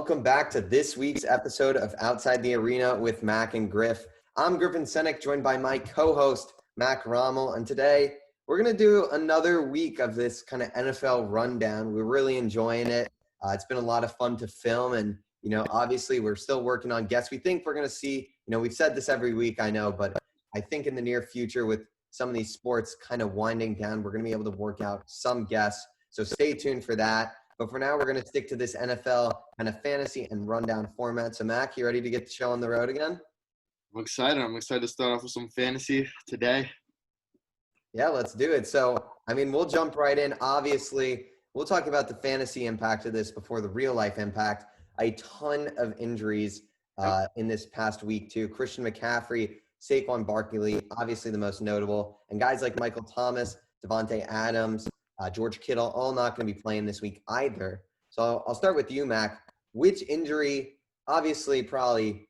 welcome back to this week's episode of Outside the Arena with Mac and Griff. I'm Griffin Senek, joined by my co-host, Mac Rommel, and today we're going to do another week of this kind of NFL rundown. We're really enjoying it. It's been a lot of fun to film, and, obviously we're still working on guests. We think we're going to see, we've said this every week, I know, but I think in the near future with some of these sports kind of winding down, we're going to be able to work out some guests. So stay tuned for that. But for now, we're going to stick to this NFL kind of fantasy and rundown format. So, Mac, you ready to get the show on the road again? I'm excited. I'm excited to start off with some fantasy today. Yeah, let's do it. So, we'll jump right in. Obviously, we'll talk about the fantasy impact of this before the real life impact. A ton of injuries in this past week, too. Christian McCaffrey, Saquon Barkley, obviously the most notable. And guys like Michael Thomas, Devontae Adams, George Kittle, all not going to be playing this week either. So I'll start with you, Mac. Which injury, obviously probably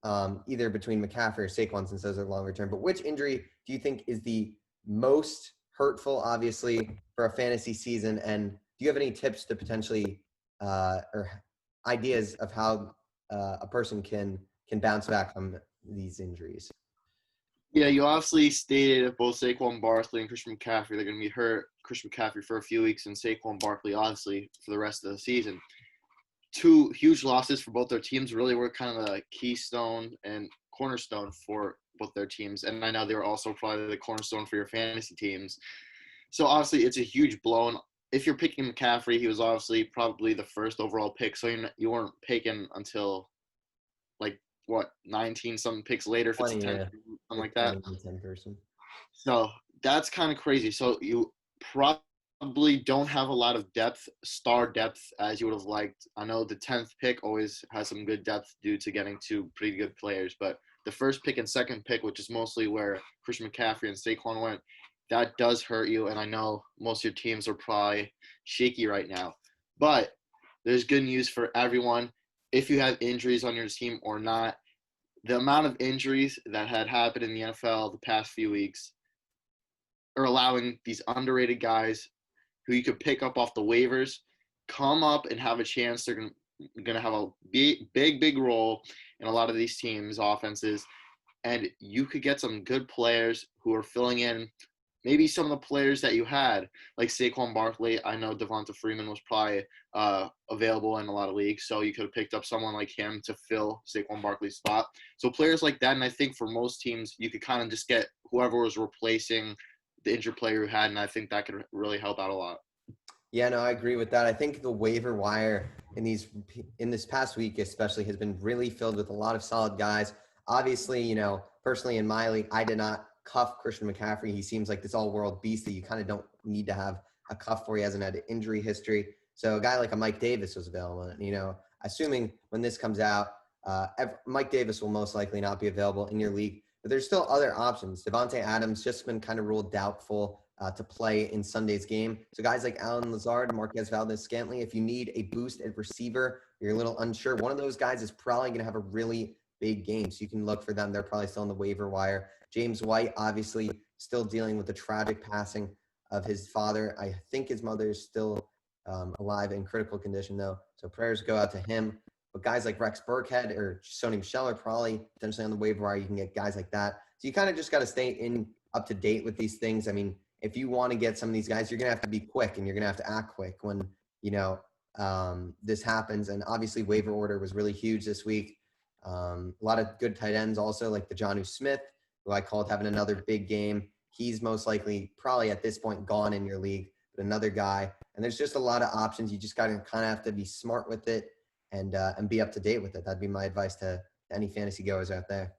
either between McCaffrey or Saquon since those are longer term, but which injury do you think is the most hurtful, obviously, for a fantasy season? And do you have any tips to potentially or ideas of how a person can bounce back from these injuries? Yeah, you obviously stated both Saquon Barkley and Christian McCaffrey, they're going to be hurt. Christian McCaffrey for a few weeks and Saquon Barkley, obviously, for the rest of the season. Two huge losses for both their teams really were kind of the keystone and cornerstone for both their teams. And I know they were also probably the cornerstone for your fantasy teams. So, obviously, it's a huge blow. And if you're picking McCaffrey, he was obviously probably the first overall pick. So, you weren't picking until, 19-something picks later if it's a 10, something like that. 10 person. So that's kind of crazy. So you probably don't have a lot of star depth as you would have liked. I know the 10th pick always has some good depth due to getting two pretty good players, but the first pick and second pick, which is mostly where Christian McCaffrey and Saquon went, that does hurt you. And I know most of your teams are probably shaky right now, but there's good news for everyone. If you have injuries on your team or not, the amount of injuries that had happened in the NFL the past few weeks are allowing these underrated guys who you could pick up off the waivers come up and have a chance. They're going to have a big role in a lot of these teams' offenses, and you could get some good players who are filling in maybe some of the players that you had, like Saquon Barkley. I know Devonta Freeman was probably available in a lot of leagues, so you could have picked up someone like him to fill Saquon Barkley's spot. So players like that, and I think for most teams, you could kind of just get whoever was replacing the injured player who had, and I think that could really help out a lot. Yeah, no, I agree with that. I think the waiver wire in this past week especially has been really filled with a lot of solid guys. Obviously, personally in my league, I did not cuff Christian McCaffrey. He seems like this all-world beast that you kind of don't need to have a cuff for. He hasn't had an injury history. So a guy like a Mike Davis was available. And, assuming when this comes out, Mike Davis will most likely not be available in your league. But there's still other options. Devontae Adams just been kind of ruled doubtful to play in Sunday's game. So guys like Allen Lazard, Marquez Valdez-Scantling, if you need a boost at receiver, you're a little unsure, one of those guys is probably going to have a really big game. So you can look for them. They're probably still on the waiver wire. James White, obviously, still dealing with the tragic passing of his father. I think his mother is still alive in critical condition, though. So prayers go out to him. But guys like Rex Burkhead or Sony Michel are probably potentially on the waiver wire. You can get guys like that. So you kind of just got to stay up to date with these things. If you want to get some of these guys, you're going to have to be quick and you're going to have to act quick when, this happens. And obviously waiver order was really huge this week. A lot of good tight ends also, like the Jonnu Smith, who I called having another big game. He's most likely probably at this point gone in your league, but another guy. And there's just a lot of options. You just got to kind of have to be smart with it and be up to date with it. That'd be my advice to any fantasy goers out there.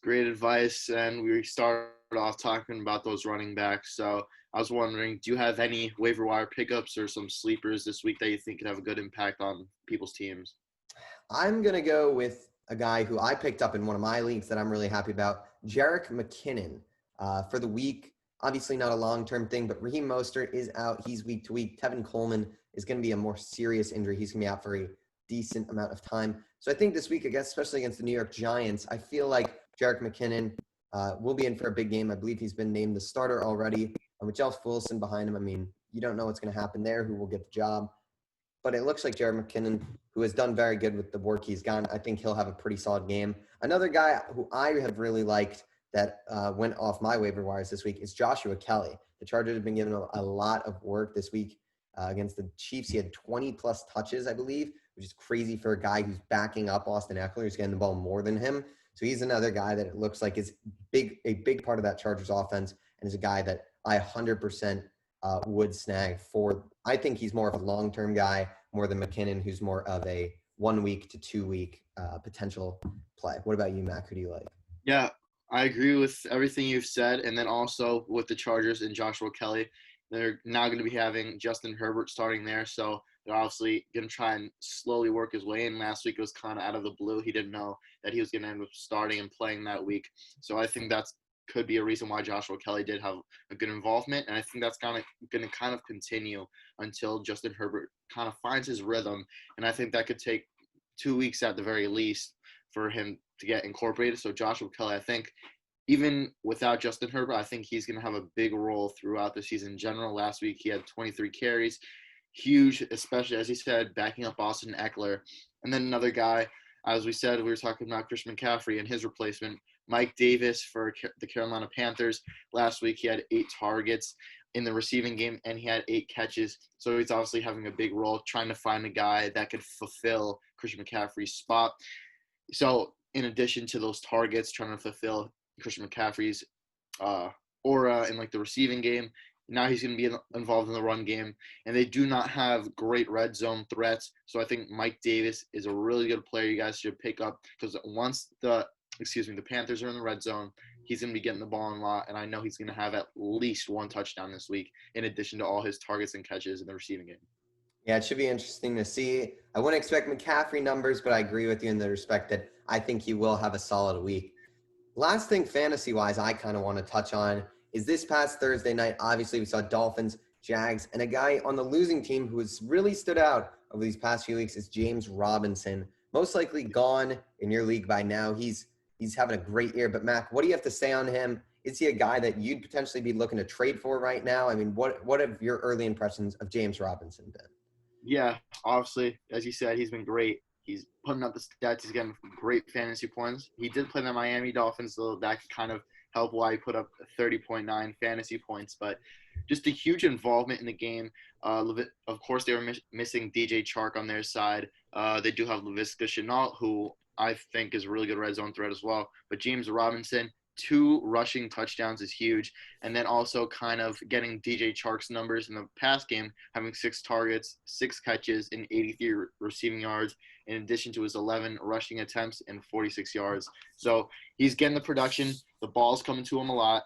Great advice. And we started off talking about those running backs. So I was wondering, do you have any waiver wire pickups or some sleepers this week that you think could have a good impact on people's teams? I'm going to go with a guy who I picked up in one of my leagues that I'm really happy about, Jerick McKinnon, for the week. Obviously not a long-term thing, but Raheem Mostert is out. He's week to week. Tevin Coleman is going to be a more serious injury. He's going to be out for a decent amount of time. So I think this week, I guess, especially against the New York Giants, I feel like Jerick McKinnon will be in for a big game. I believe he's been named the starter already. With Jeff Wilson behind him, you don't know what's going to happen there, who will get the job. but it looks like Jared McKinnon, who has done very good with the work he's gotten, I think he'll have a pretty solid game. Another guy who I have really liked that went off my waiver wires this week is Joshua Kelly. The Chargers have been given a lot of work this week against the Chiefs. He had 20-plus touches, I believe, which is crazy for a guy who's backing up Austin Eckler, who's getting the ball more than him. So he's another guy that it looks like is a big part of that Chargers offense, and is a guy that I 100% would snag for. I think he's more of a long-term guy more than McKinnon, who's more of a 1 week to 2 week potential play. What about you, Mac? Who do you like? Yeah, I agree with everything you've said. And then also with the Chargers and Joshua Kelly, they're now going to be having Justin Herbert starting there. So they're obviously going to try and slowly work his way in. Last week it was kind of out of the blue. He didn't know that he was going to end up starting and playing that week. So I think that's could be a reason why Joshua Kelly did have a good involvement. And I think that's going to kind of continue until Justin Herbert kind of finds his rhythm. And I think that could take 2 weeks at the very least for him to get incorporated. So Joshua Kelly, I think, even without Justin Herbert, I think he's going to have a big role throughout the season in general. Last week, he had 23 carries. Huge, especially, as he said, backing up Austin Eckler. And then another guy, as we said, we were talking about Christian McCaffrey and his replacement, Mike Davis for the Carolina Panthers. Last week, he had 8 targets in the receiving game, and he had 8 catches. So he's obviously having a big role, trying to find a guy that could fulfill Christian McCaffrey's spot. So in addition to those targets, trying to fulfill Christian McCaffrey's aura in like the receiving game, now he's going to be involved in the run game, and they do not have great red zone threats. So I think Mike Davis is a really good player you guys should pick up, because once the Panthers are in the red zone, he's going to be getting the ball in a lot, and I know he's going to have at least 1 touchdown this week in addition to all his targets and catches in the receiving game. Yeah, it should be interesting to see. I wouldn't expect McCaffrey numbers, but I agree with you in the respect that I think he will have a solid week. Last thing fantasy-wise I kind of want to touch on is this past Thursday night, obviously we saw Dolphins, Jags, and a guy on the losing team who has really stood out over these past few weeks is James Robinson. Most likely gone in your league by now. He's having a great year. But, Mac, what do you have to say on him? Is he a guy that you'd potentially be looking to trade for right now? I mean, what have your early impressions of James Robinson been? Yeah, obviously, as you said, he's been great. He's putting up the stats. He's getting great fantasy points. He did play the Miami Dolphins, so that could kind of help why he put up 30.9 fantasy points. But just a huge involvement in the game. Of course, they were missing DJ Chark on their side. They do have Laviska Shenault, who I think is a really good red zone threat as well. But James Robinson, 2 rushing touchdowns is huge. And then also kind of getting DJ Chark's numbers in the past game, having 6 targets, 6 catches, and 83 receiving yards, in addition to his 11 rushing attempts and 46 yards. So he's getting the production. The ball's coming to him a lot,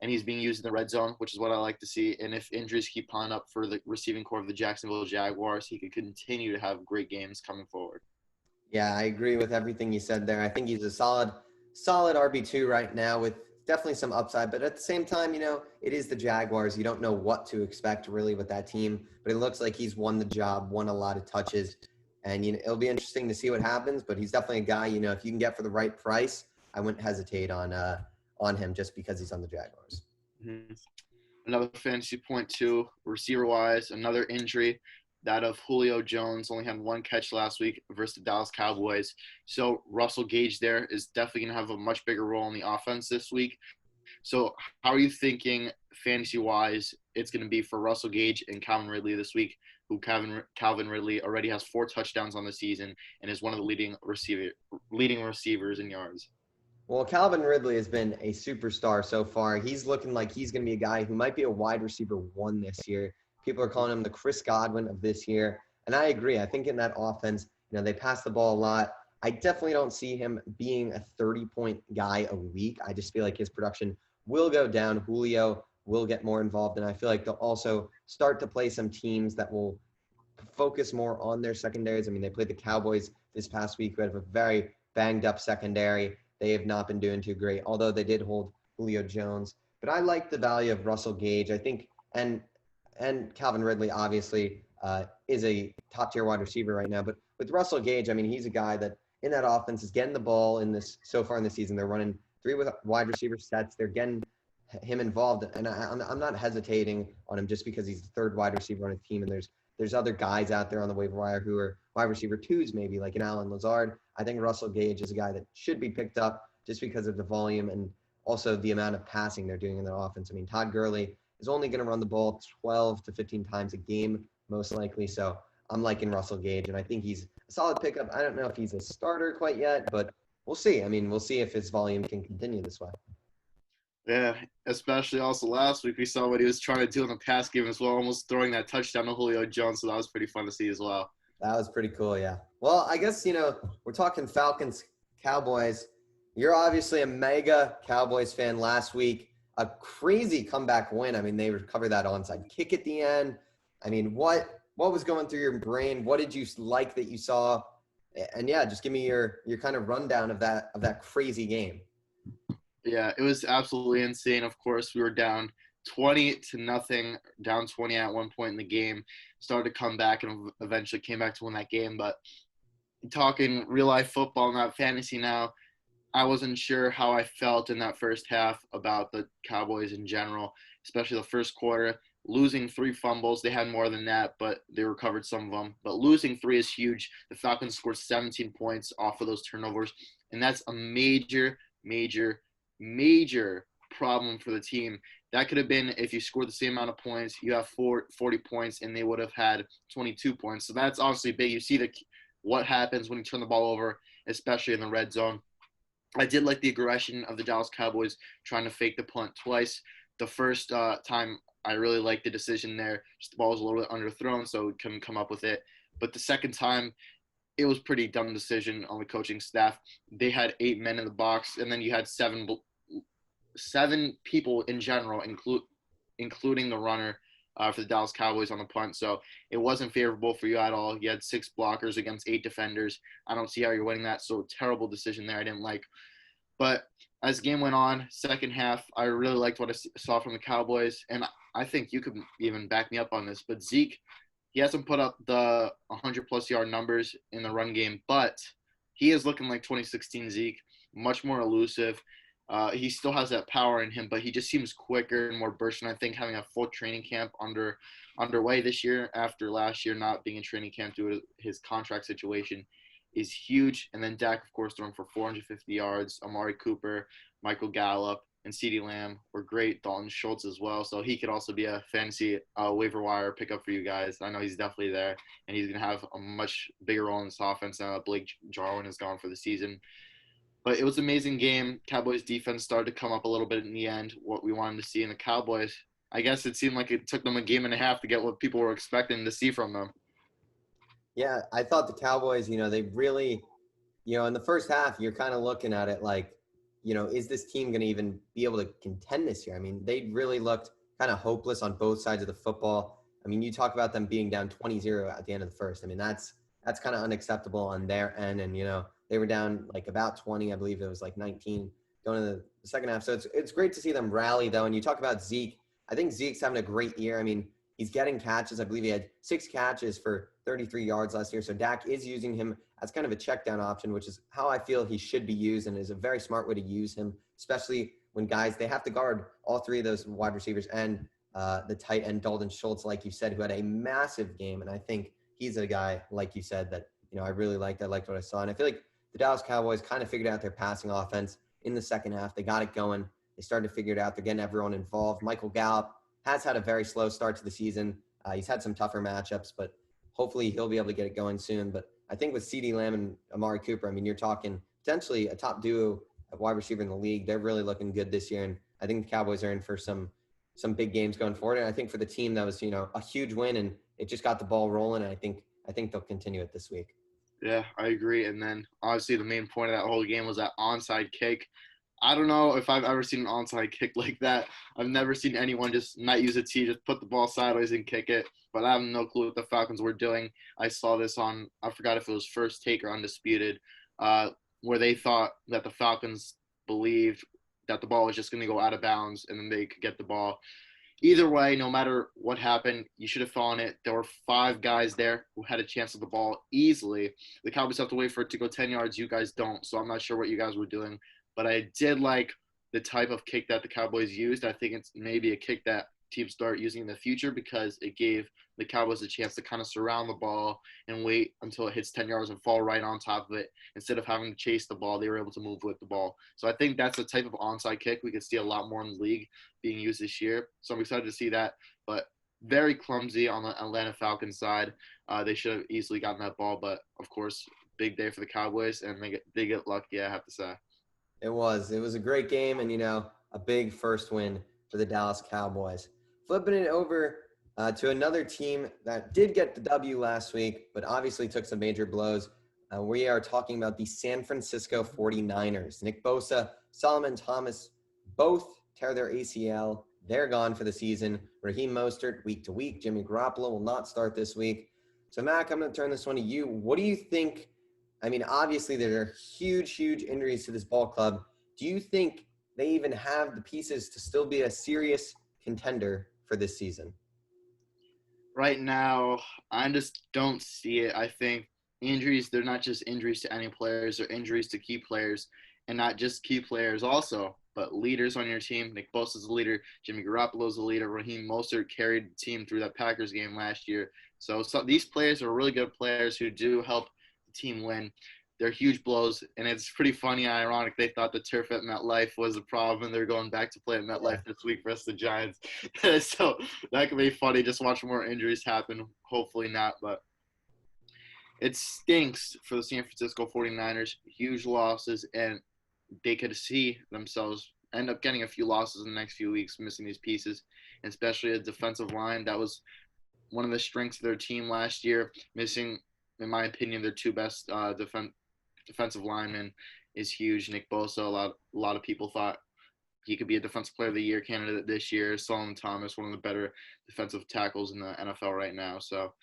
and he's being used in the red zone, which is what I like to see. And if injuries keep piling up for the receiving core of the Jacksonville Jaguars, he could continue to have great games coming forward. Yeah, I agree with everything you said there. I think he's a solid RB2 right now with definitely some upside. But at the same time, it is the Jaguars. You don't know what to expect really with that team. But it looks like he's won the job, won a lot of touches. And it'll be interesting to see what happens. But he's definitely a guy, if you can get for the right price, I wouldn't hesitate on him just because he's on the Jaguars. Mm-hmm. Another fantasy point too, receiver-wise, another injury. That of Julio Jones, only had 1 catch last week versus the Dallas Cowboys. So Russell Gage there is definitely going to have a much bigger role in the offense this week. So how are you thinking fantasy-wise it's going to be for Russell Gage and Calvin Ridley this week, who Calvin Ridley already has 4 touchdowns on the season and is one of the leading receivers in yards? Well, Calvin Ridley has been a superstar so far. He's looking like he's going to be a guy who might be a wide receiver 1 this year. People are calling him the Chris Godwin of this year. And I agree. I think in that offense, they pass the ball a lot. I definitely don't see him being a 30-point guy a week. I just feel like his production will go down. Julio will get more involved. And I feel like they'll also start to play some teams that will focus more on their secondaries. I mean, they played the Cowboys this past week, who have a very banged up secondary. They have not been doing too great, although they did hold Julio Jones. But I like the value of Russell Gage. I think, and Calvin Ridley obviously is a top-tier wide receiver right now. But with Russell Gage, I mean, he's a guy that in that offense is getting the ball so far in the season. They're running 3 with wide receiver sets. They're getting him involved, and I'm not hesitating on him just because he's the 3rd wide receiver on a team, and there's there's other guys out there on the waiver wire who are wide receiver twos, maybe like an Allen Lazard. I think Russell Gage is a guy that should be picked up just because of the volume and also the amount of passing they're doing in their offense. I mean, Todd Gurley is only going to run the ball 12 to 15 times a game, most likely. So I'm liking Russell Gage, and I think he's a solid pickup. I don't know if he's a starter quite yet, but we'll see. I mean, we'll see if his volume can continue this way. Yeah, especially also last week we saw what he was trying to do in the pass game as well, almost throwing that touchdown to Julio Jones. So that was pretty fun to see as well. That was pretty cool, yeah. Well, I guess, we're talking Falcons, Cowboys. You're obviously a mega Cowboys fan. Last week. A crazy comeback win. I mean, they recovered that onside kick at the end. I mean, what was going through your brain? What did you like that you saw? And yeah, just give me your kind of rundown of that crazy game. Yeah, it was absolutely insane. Of course, we were down 20-0, down 20 at one point in the game. Started to come back and eventually came back to win that game. But talking real life football, not fantasy now, I wasn't sure how I felt in that first half about the Cowboys in general, especially the first quarter. Losing 3 fumbles, they had more than that, but they recovered some of them. But losing 3 is huge. The Falcons scored 17 points off of those turnovers, and that's a major, major, major problem for the team. That could have been if you scored the same amount of points, you have 40 points, and they would have had 22 points. So that's obviously big. You see what happens when you turn the ball over, especially in the red zone. I did like the aggression of the Dallas Cowboys trying to fake the punt twice. The first time, I really liked the decision there. Just the ball was a little bit underthrown, so we couldn't come up with it. But the second time, it was pretty dumb decision on the coaching staff. They had 8 men in the box, and then you had 7 people in general, including the runner for the Dallas Cowboys on the punt. So it wasn't favorable for you at all. You had 6 blockers against 8 defenders. I don't see how you're winning that. So terrible decision there. I didn't like. But as the game went on, second half, I really liked what I saw from the Cowboys. And I think you could even back me up on this. But Zeke, he hasn't put up the 100-plus yard numbers in the run game, but he is looking like 2016 Zeke, much more elusive. He still has that power in him, but he just seems quicker and more bursting. I think having a full training camp underway this year after last year not being in training camp due to his contract situation is huge. And then Dak, of course, throwing for 450 yards. Amari Cooper, Michael Gallup, and CeeDee Lamb were great. Dalton Schultz as well. So he could also be a fantasy waiver wire pickup for you guys. I know he's definitely there, and he's going to have a much bigger role in this offense now that Blake Jarwin is gone for the season. But it was an amazing game. Cowboys defense started to come up a little bit in the end, what we wanted to see in the Cowboys. I guess it seemed like it took them a game and a half to get what people were expecting to see from them. Yeah, I thought the Cowboys, they really, in the first half, you're kind of looking at it like, is this team going to even be able to contend this year? I mean, they really looked kind of hopeless on both sides of the football. I mean, you talk about them being down 20-0 at the end of the first. I mean, that's kind of unacceptable on their end. And, they were down like about 20. I believe it was like 19 going into the second half. So it's great to see them rally, though. And you talk about Zeke. I think Zeke's having a great year. I mean, he's getting catches. I believe he had 6 catches for 33 yards last year. So Dak is using him as kind of a check down option, which is how I feel he should be used and is a very smart way to use him, especially when guys, they have to guard all 3 of those wide receivers and the tight end Dalton Schultz, like you said, who had a massive game. And I think he's a guy, like you said, that, I really liked. I liked what I saw. And I feel like the Dallas Cowboys kind of figured out their passing offense in the second half. They got it going. They started to figure it out. They're getting everyone involved. Michael Gallup has had a very slow start to the season. He's had some tougher matchups, but hopefully he'll be able to get it going soon. But I think with CeeDee Lamb and Amari Cooper, I mean, you're talking potentially a top duo at wide receiver in the league. They're really looking good this year. And I think the Cowboys are in for some big games going forward. And I think for the team, that was, a huge win, and it just got the ball rolling. And I think they'll continue it this week. Yeah, I agree. And then obviously the main point of that whole game was that onside kick. I don't know if I've ever seen an onside kick like that. I've never seen anyone just not use a tee, just put the ball sideways and kick it. But I have no clue what the Falcons were doing. I saw this on, I forgot if it was First Take or Undisputed, where they thought that the Falcons believed that the ball was just going to go out of bounds and then they could get the ball. Either way, no matter what happened, you should have fallen it. There were 5 guys there who had a chance at the ball easily. The Cowboys have to wait for it to go 10 yards. You guys don't, so I'm not sure what you guys were doing. But I did like the type of kick that the Cowboys used. I think it's maybe a kick that teams start using in the future because it gave the Cowboys a chance to kind of surround the ball and wait until it hits 10 yards and fall right on top of it. Instead of having to chase the ball, they were able to move with the ball. So I think that's the type of onside kick we could see a lot more in the league being used this year. So I'm excited to see that. But very clumsy on the Atlanta Falcons side. They should have easily gotten that ball, but of course, big day for the Cowboys, and they get lucky, I have to say. It was. It was a great game and, a big first win for the Dallas Cowboys. Flipping it over to another team that did get the W last week, but obviously took some major blows. We are talking about the San Francisco 49ers. Nick Bosa, Solomon Thomas, both tear their ACL. They're gone for the season. Raheem Mostert, week to week. Jimmy Garoppolo will not start this week. So, Mac, I'm going to turn this one to you. What do you think? I mean, obviously, there are huge injuries to this ball club. Do you think they even have the pieces to still be a serious contender for this season? Right now, I just don't see it. I think injuries, they're not just injuries to any players, they're injuries to key players, and not just key players also, but leaders on your team. Nick Bosa's a leader. Jimmy Garoppolo's a leader. Raheem Mostert carried the team through that Packers game last year. So these players are really good players who do help the team win. They're huge blows, and it's pretty funny and ironic. They thought the turf at MetLife was a problem, and they're going back to play at MetLife this week versus the Giants. So that could be funny. Just watch more injuries happen. Hopefully not, but it stinks for the San Francisco 49ers. Huge losses, and they could see themselves end up getting a few losses in the next few weeks, missing these pieces, and especially a defensive line. That was one of the strengths of their team last year, missing, in my opinion, their two best defensive linemen is huge. Nick Bosa, a lot of people thought he could be a defensive player of the year candidate this year. Solomon Thomas, one of the better defensive tackles in the NFL right now. So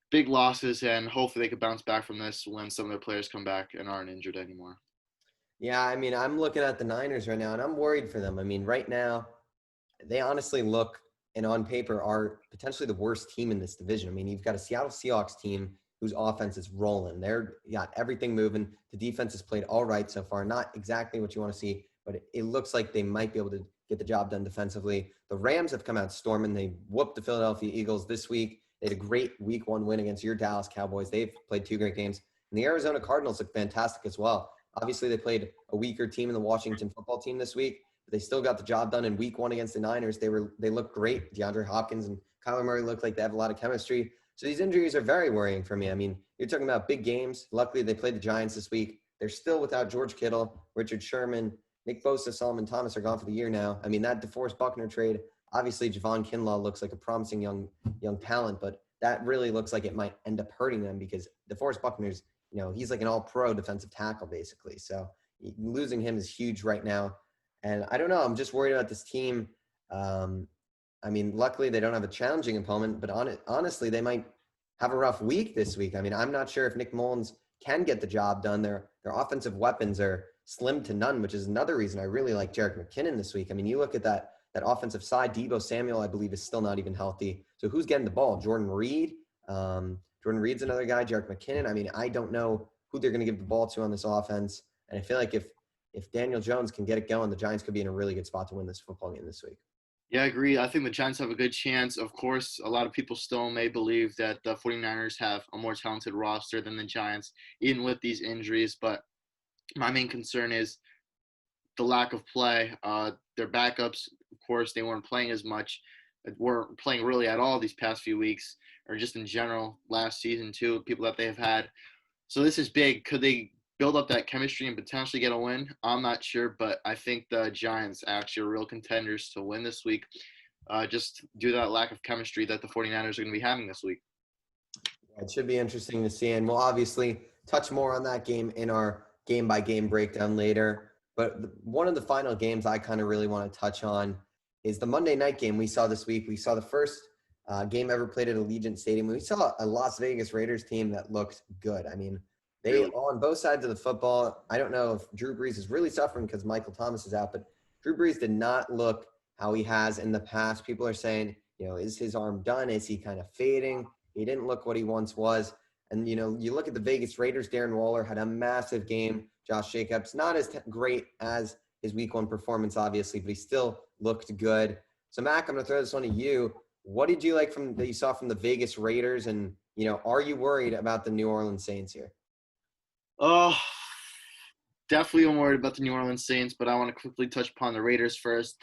big losses, and hopefully they could bounce back from this when some of their players come back and aren't injured anymore. Yeah, I mean, I'm looking at the Niners right now, and I'm worried for them. I mean, right now, they honestly look and on paper are potentially the worst team in this division. I mean, you've got a Seattle Seahawks team whose offense is rolling. They're got everything moving. The defense has played all right so far. Not exactly what you want to see, but it looks like they might be able to get the job done defensively. The Rams have come out storming. They whooped the Philadelphia Eagles this week. They had a great week one win against your Dallas Cowboys. They've played two great games. And the Arizona Cardinals look fantastic as well. Obviously, they played a weaker team in the Washington football team this week, but they still got the job done in week one against the Niners. They looked great. DeAndre Hopkins and Kyler Murray look like they have a lot of chemistry. So these injuries are very worrying for me. I mean, you're talking about big games. Luckily, they played the Giants this week. They're still without George Kittle, Richard Sherman, Nick Bosa, Solomon Thomas are gone for the year now. I mean, that DeForest Buckner trade, obviously Javon Kinlaw looks like a promising young talent, but that really looks like it might end up hurting them because DeForest Buckner's, he's like an all-pro defensive tackle basically. So losing him is huge right now. And I don't know. I'm just worried about this team. I mean, luckily they don't have a challenging opponent, but honestly, they might have a rough week this week. I mean, I'm not sure if Nick Mullins can get the job done. Their offensive weapons are slim to none, which is another reason I really like Jerick McKinnon this week. I mean, you look at that offensive side, Deebo Samuel, I believe, is still not even healthy. So who's getting the ball? Jordan Reed? Jordan Reed's another guy, Jerick McKinnon. I mean, I don't know who they're going to give the ball to on this offense. And I feel like if Daniel Jones can get it going, the Giants could be in a really good spot to win this football game this week. Yeah, I agree. I think the Giants have a good chance. Of course, a lot of people still may believe that the 49ers have a more talented roster than the Giants, even with these injuries. But my main concern is the lack of play. Their backups, of course, they weren't playing as much, weren't playing really at all these past few weeks, or just in general last season too, people that they have had. So this is big. Could they build up that chemistry and potentially get a win? I'm not sure, but I think the Giants actually are real contenders to win this week, just due to that lack of chemistry that the 49ers are going to be having this week. It should be interesting to see, and we'll obviously touch more on that game in our game-by-game breakdown later. But one of the final games I kind of really want to touch on is the Monday night game we saw this week. We saw the first game ever played at Allegiant Stadium. We saw a Las Vegas Raiders team that looked good. I mean, they on both sides of the football. I don't know if Drew Brees is really suffering because Michael Thomas is out, but Drew Brees did not look how he has in the past. People are saying, is his arm done? Is he kind of fading? He didn't look what he once was. And, you look at the Vegas Raiders, Darren Waller had a massive game. Josh Jacobs, not as great as his week one performance, obviously, but he still looked good. So Mac, I'm going to throw this one to you. What did you like from that you saw from the Vegas Raiders, and are you worried about the New Orleans Saints here? Oh, definitely I'm worried about the New Orleans Saints, but I want to quickly touch upon the Raiders first.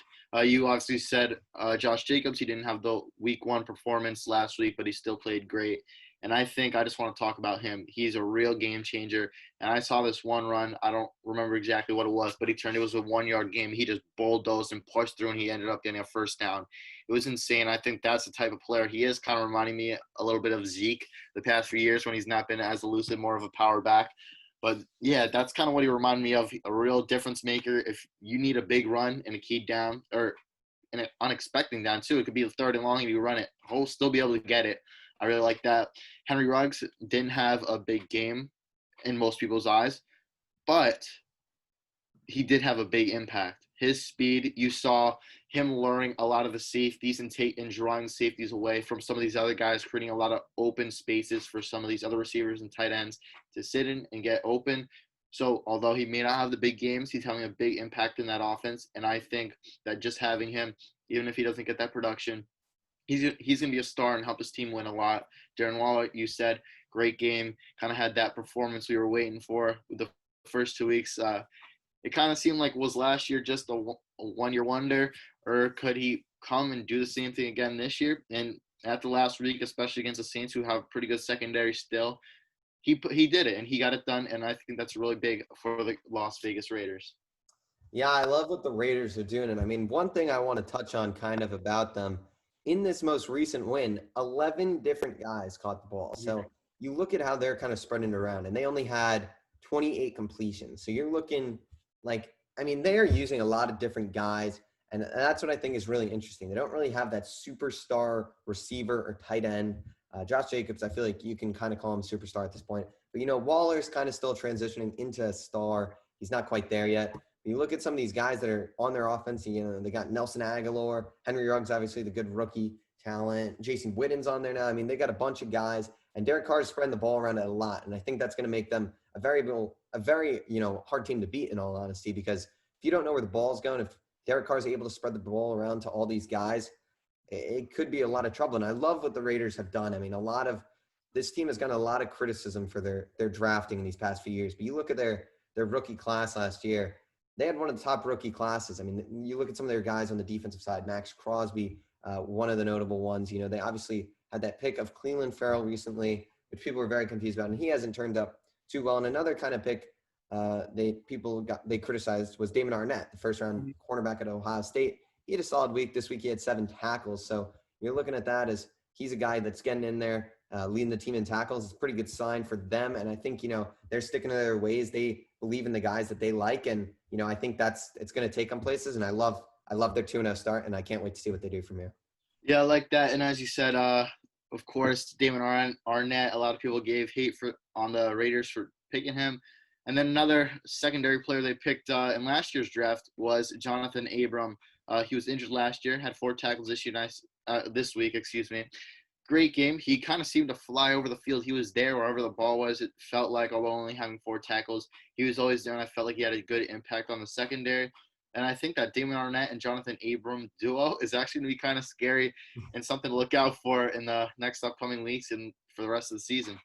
You obviously said Josh Jacobs. He didn't have the week 1 performance last week, but he still played great. And I think I just want to talk about him. He's a real game changer. And I saw this one run. I don't remember exactly what it was, but it was a 1-yard game. He just bulldozed and pushed through, and he ended up getting a first down. It was insane. I think that's the type of player he is, kind of reminding me a little bit of Zeke the past few years when he's not been as elusive, more of a power back. But yeah, that's kind of what he reminded me of, a real difference maker. If you need a big run and a key down, or an unexpected down too, it could be a 3rd and long, if you run it, he'll still be able to get it. I really like that. Henry Ruggs didn't have a big game in most people's eyes, but he did have a big impact. His speed, you saw him luring a lot of the safeties and drawing safeties away from some of these other guys, creating a lot of open spaces for some of these other receivers and tight ends to sit in and get open. So although he may not have the big games, he's having a big impact in that offense. And I think that just having him, even if he doesn't get that production, he's going to be a star and help his team win a lot. Darren Waller, you said, great game, kind of had that performance we were waiting for with the first 2 weeks. It kind of seemed like was last year just a 1-year wonder, or could he come and do the same thing again this year? And at the last week, especially against the Saints, who have pretty good secondary still, he did it and he got it done. And I think that's really big for the Las Vegas Raiders. Yeah, I love what the Raiders are doing. And I mean, one thing I want to touch on kind of about them in this most recent win, 11 different guys caught the ball. So you look at how they're kind of spreading it around, and they only had 28 completions. So you're looking like, I mean, they are using a lot of different guys. And that's what I think is really interesting. They don't really have that superstar receiver or tight end. Josh Jacobs, I feel like you can kind of call him superstar at this point. But, Waller's kind of still transitioning into a star. He's not quite there yet. You look at some of these guys that are on their offense, they got Nelson Aguilar, Henry Ruggs, obviously the good rookie talent. Jason Witten's on there now. I mean, they got a bunch of guys, and Derek Carr is spreading the ball around a lot. And I think that's going to make them a very, hard team to beat, in all honesty, because if you don't know where the ball's going, if Derek Carr is able to spread the ball around to all these guys, it could be a lot of trouble. And I love what the Raiders have done. I mean, this team has gotten a lot of criticism for their drafting in these past few years. But you look at their rookie class last year, they had one of the top rookie classes. I mean, you look at some of their guys on the defensive side, Max Crosby, one of the notable ones. They obviously had that pick of Cleveland Farrell recently, which people were very confused about, and he hasn't turned up too well. And another kind of pick they criticized was Damon Arnett, the first-round cornerback at Ohio State. He had a solid week. This week he had 7 tackles. So you're looking at that as he's a guy that's getting in there, leading the team in tackles. It's a pretty good sign for them. And I think, they're sticking to their ways. They believe in the guys that they like. And, I think it's going to take them places. And I love their 2-0 start, and I can't wait to see what they do from here. Yeah, I like that. And as you said, of course, Damon Arnett, a lot of people gave hate on the Raiders for picking him. And then another secondary player they picked in last year's draft was Jonathan Abram. He was injured last year, had 4 tackles this week. Great game. He kind of seemed to fly over the field. He was there wherever the ball was. It felt like, although only having 4 tackles, he was always there, and I felt like he had a good impact on the secondary. And I think that Damon Arnett and Jonathan Abram duo is actually going to be kind of scary and something to look out for in the next upcoming weeks and for the rest of the season.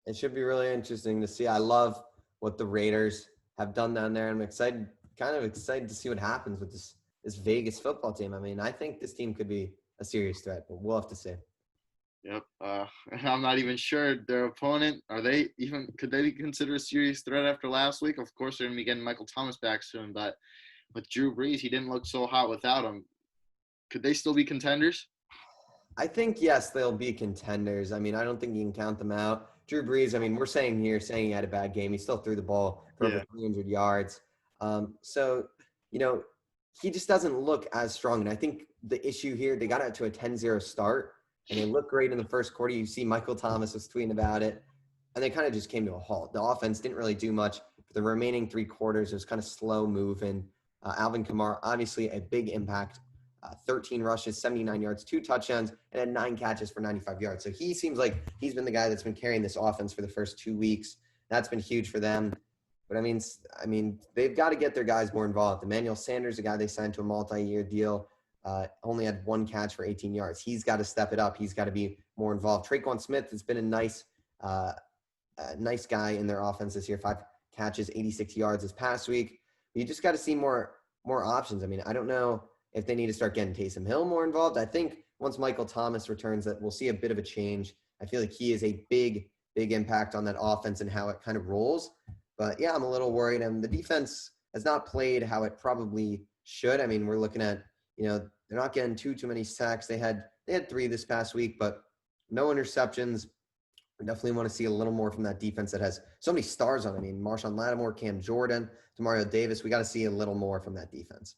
It should be really interesting to see. I love what the Raiders have done down there. I'm excited to see what happens with this Vegas football team. I mean, I think this team could be a serious threat, but we'll have to see. Yep. I'm not even sure their opponent. Could they be considered a serious threat after last week? Of course, they're going to be getting Michael Thomas back soon, but with Drew Brees, he didn't look so hot without him. Could they still be contenders? I think, yes, they'll be contenders. I mean, I don't think you can count them out. Drew Brees, I mean, we're saying he had a bad game. He still threw the ball for over 300 yards. So, he just doesn't look as strong. And I think the issue here, they got out to a 10-0 start, and they looked great in the first quarter. You see Michael Thomas was tweeting about it, and they kind of just came to a halt. The offense didn't really do much. For the remaining 3 quarters, it was kind of slow moving. Alvin Kamara, obviously a big impact. 13 rushes, 79 yards, 2 touchdowns, and had 9 catches for 95 yards. So he seems like he's been the guy that's been carrying this offense for the first 2 weeks. That's been huge for them. But I mean, they've got to get their guys more involved. Emmanuel Sanders, a guy they signed to a multi-year deal. only had one catch for 18 yards. He's got to step it up. He's got to be more involved. Traquan Smith has been uh, a nice guy in their offense this year. 5 catches, 86 yards this past week. You just got to see more options. I mean, I don't know if they need to start getting Taysom Hill more involved. I think once Michael Thomas returns, that we'll see a bit of a change. I feel like he is a big impact on that offense and how it kind of rolls. But yeah, I'm a little worried. And the defense has not played how it probably should. I mean, we're looking at, they're not getting too many sacks. They had 3 this past week, but no interceptions. We definitely want to see a little more from that defense that has so many stars on it. I mean, Marshawn Lattimore, Cam Jordan, Demario Davis. We got to see a little more from that defense.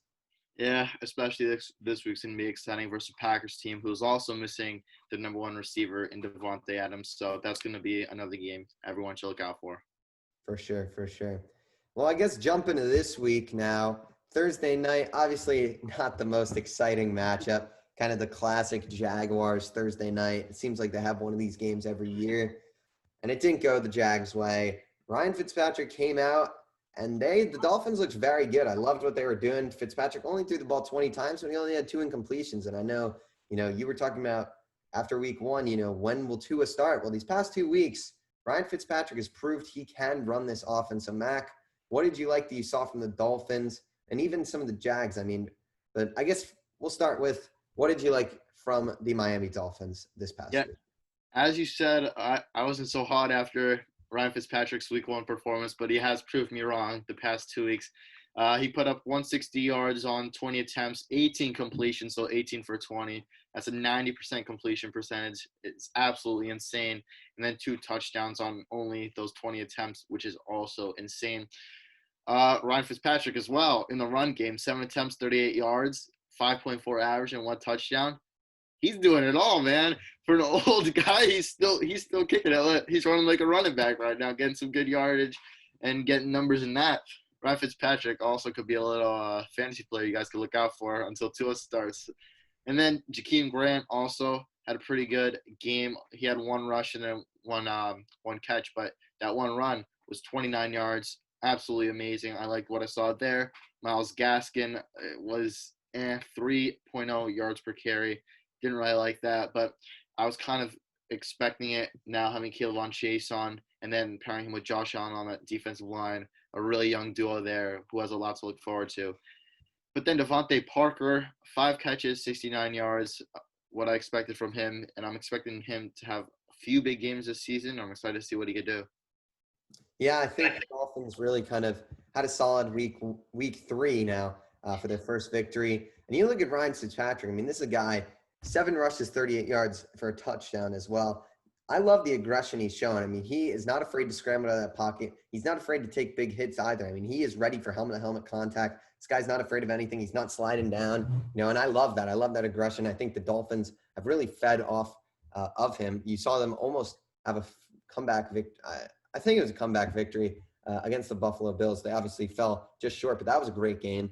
Yeah, especially this week's going to be exciting versus Packers team, who's also missing the number one receiver in Devontae Adams. So that's going to be another game everyone should look out for. For sure. Well, I guess jump into this week now. Thursday night, obviously not the most exciting matchup. Kind of the classic Jaguars Thursday night. It seems like they have one of these games every year. And it didn't go the Jags' way. Ryan Fitzpatrick came out, and the Dolphins looked very good. I loved what they were doing. Fitzpatrick only threw the ball 20 times, but he only had 2 incompletions. And I know, you were talking about after week 1, when will Tua start? Well, these past 2 weeks, Ryan Fitzpatrick has proved he can run this offense. So, Mac, what did you like that you saw from the Dolphins and even some of the Jags? I mean, but I guess we'll start with, what did you like from the Miami Dolphins this past week? As you said, I wasn't so hot after Ryan Fitzpatrick's week 1 performance, but he has proved me wrong the past 2 weeks. He put up 160 yards on 20 attempts, 18 completions, so 18 for 20. That's a 90% completion percentage. It's absolutely insane. And then 2 touchdowns on only those 20 attempts, which is also insane. Ryan Fitzpatrick as well in the run game, 7 attempts, 38 yards, 5.4 average, and 1 touchdown. He's doing it all, man. For an old guy, he's still kicking it. He's running like a running back right now, getting some good yardage and getting numbers in that. Ryan Fitzpatrick also could be a little fantasy player you guys could look out for until Tua starts. And then Jakeem Grant also had a pretty good game. He had 1 rush and then one catch, but that 1 run was 29 yards. Absolutely amazing. I liked what I saw there. Myles Gaskin was 3.0 yards per carry. Didn't really like that, but I was kind of expecting it now, having K'Lavon Chase on and then pairing him with Josh Allen on that defensive line, a really young duo there who has a lot to look forward to. But then Devontae Parker, 5 catches, 69 yards, what I expected from him, and I'm expecting him to have a few big games this season. I'm excited to see what he could do. Yeah, I think the Dolphins really kind of had a solid week 3 now for their first victory. And you look at Ryan Fitzpatrick. I mean, this is a guy, 7 rushes, 38 yards for a touchdown as well. I love the aggression he's showing. I mean, he is not afraid to scramble out of that pocket. He's not afraid to take big hits either. I mean, he is ready for helmet-to-helmet contact. This guy's not afraid of anything. He's not sliding down, and I love that. I love that aggression. I think the Dolphins have really fed off of him. You saw them almost have a comeback victory. I think it was a comeback victory against the Buffalo Bills. They obviously fell just short, but that was a great game.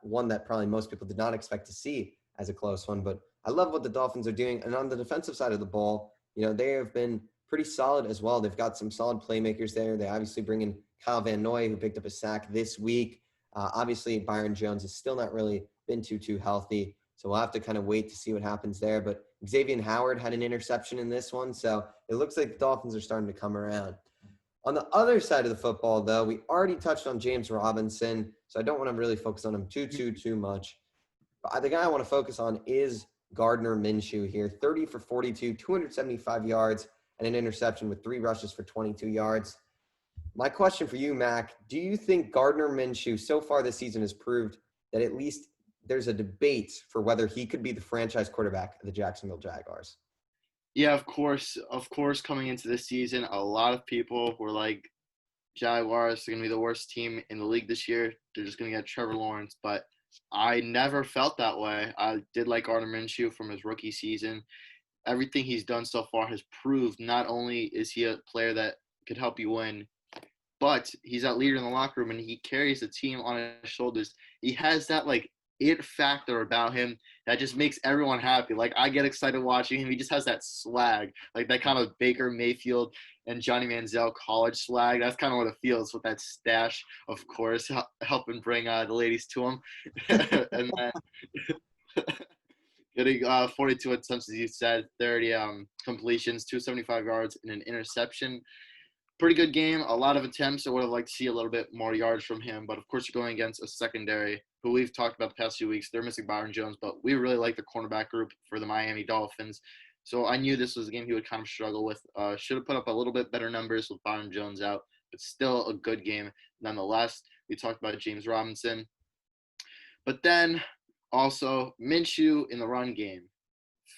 One that probably most people did not expect to see as a close one. But I love what the Dolphins are doing. And on the defensive side of the ball, they have been pretty solid as well. They've got some solid playmakers there. They obviously bring in Kyle Van Noy, who picked up a sack this week. Obviously, Byron Jones has still not really been too healthy. So we'll have to kind of wait to see what happens there. But Xavier Howard had an interception in this one. So it looks like the Dolphins are starting to come around. On the other side of the football, though, we already touched on James Robinson. So I don't want to really focus on him too much. But the guy I want to focus on is Gardner Minshew here. 30 for 42, 275 yards, and an interception with 3 rushes for 22 yards. My question for you, Mac, do you think Gardner Minshew so far this season has proved that at least there's a debate for whether he could be the franchise quarterback of the Jacksonville Jaguars? Yeah, of course, coming into this season, a lot of people were like, Jaguars are going to be the worst team in the league this year. They're just going to get Trevor Lawrence. But I never felt that way. I did like Gardner Minshew from his rookie season. Everything he's done so far has proved not only is he a player that could help you win, but he's that leader in the locker room and he carries the team on his shoulders. He has that it factor about him that just makes everyone happy. I get excited watching him. He just has that swag, that kind of Baker Mayfield and Johnny Manziel college swag. That's kind of what it feels with that stash, of course, helping bring the ladies to him. and then Getting 42 attempts, as you said, 30 completions, 275 yards, and an interception. Pretty good game. A lot of attempts. I would have liked to see a little bit more yards from him, but of course you're going against a secondary who we've talked about the past few weeks. They're missing Byron Jones, but we really like the cornerback group for the Miami Dolphins. So I knew this was a game he would kind of struggle with. Should have put up a little bit better numbers with Byron Jones out, but still a good game nonetheless. We talked about James Robinson. But then also Minshew in the run game.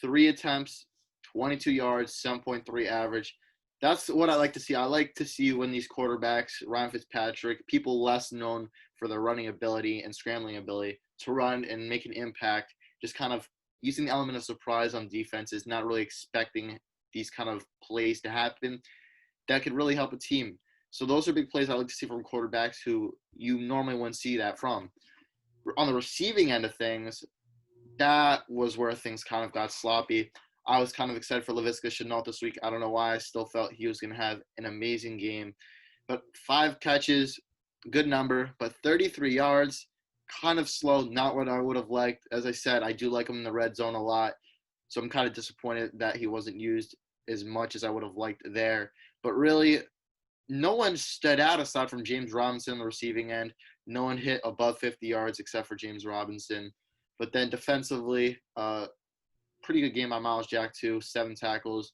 3 attempts, 22 yards, 7.3 average. That's what I like to see. I like to see when these quarterbacks, Ryan Fitzpatrick, people less known for their running ability and scrambling ability, to run and make an impact, just kind of using the element of surprise on defenses, not really expecting these kind of plays to happen. That could really help a team. So those are big plays I like to see from quarterbacks who you normally wouldn't see that from. On the receiving end of things, that was where things kind of got sloppy. I was kind of excited for Laviska Shenault this week. I don't know why. I still felt he was going to have an amazing game. But 5 catches, good number, but 33 yards, kind of slow, not what I would have liked. As I said, I do like him in the red zone a lot. So I'm kind of disappointed that he wasn't used as much as I would have liked there. But really, no one stood out aside from James Robinson on the receiving end. No one hit above 50 yards except for James Robinson. But then defensively, pretty good game by Miles Jack too, 7 tackles.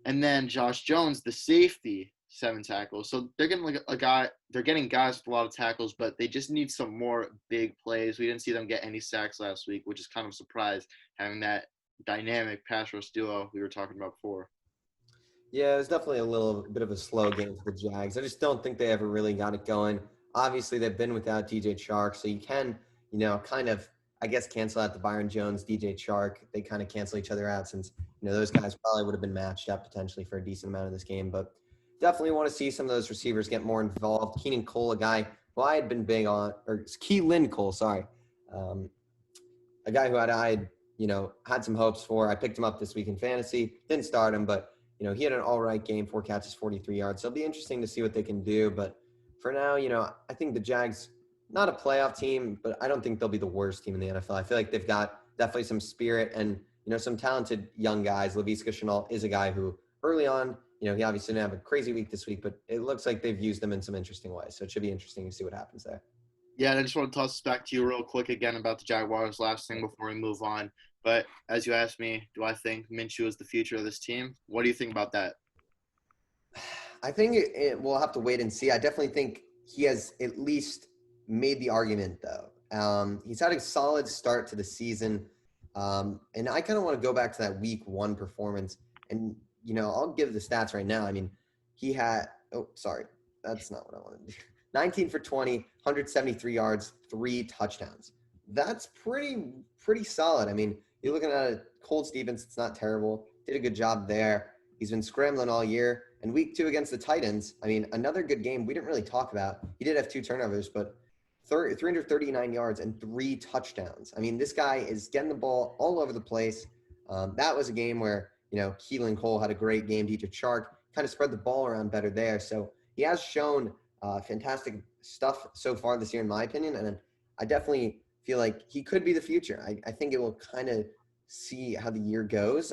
And then Josh Jones, the safety, 7 tackles. So they're getting like a guy. They're getting guys with a lot of tackles, but they just need some more big plays. We didn't see them get any sacks last week, which is kind of a surprise having that dynamic pass rush duo we were talking about before. Yeah, it was definitely a little bit of a slow game for the Jags. I just don't think they ever really got it going. Obviously, they've been without DJ Chark, so you can, kind of, I guess, cancel out the Byron Jones, DJ Chark. They kind of cancel each other out since, those guys probably would have been matched up potentially for a decent amount of this game. But definitely want to see some of those receivers get more involved. Keenan Cole, a guy who I had been big on, or Keelan Cole, sorry. A guy who I had, had some hopes for. I picked him up this week in fantasy. Didn't start him, but he had an all right game, 4 catches, 43 yards. So it'll be interesting to see what they can do. But for now, I think the Jags, not a playoff team, but I don't think they'll be the worst team in the NFL. I feel like they've got definitely some spirit and, some talented young guys. Laviska Shenault is a guy who early on, he obviously didn't have a crazy week this week, but it looks like they've used them in some interesting ways. So it should be interesting to see what happens there. Yeah, and I just want to toss back to you real quick again about the Jaguars. Last thing before we move on. But as you asked me, do I think Minshew is the future of this team? What do you think about that? I think we'll have to wait and see. I definitely think he has at least made the argument, though. He's had a solid start to the season. And I kind of want to go back to that week 1 performance. And, I'll give the stats right now. I mean, he had – oh, sorry. That's not what I wanted to do. 19 for 20, 173 yards, 3 touchdowns. That's pretty solid. I mean, you're looking at it, Cole Stevens, it's not terrible. Did a good job there. He's been scrambling all year. And week 2 against the Titans, I mean, another good game we didn't really talk about. He did have 2 turnovers, but 339 yards and 3 touchdowns. I mean, this guy is getting the ball all over the place. That was a game where, Keelan Cole had a great game. DJ Chark kind of spread the ball around better there. So he has shown fantastic stuff so far this year, in my opinion. And I definitely feel like he could be the future. I think it will kind of see how the year goes.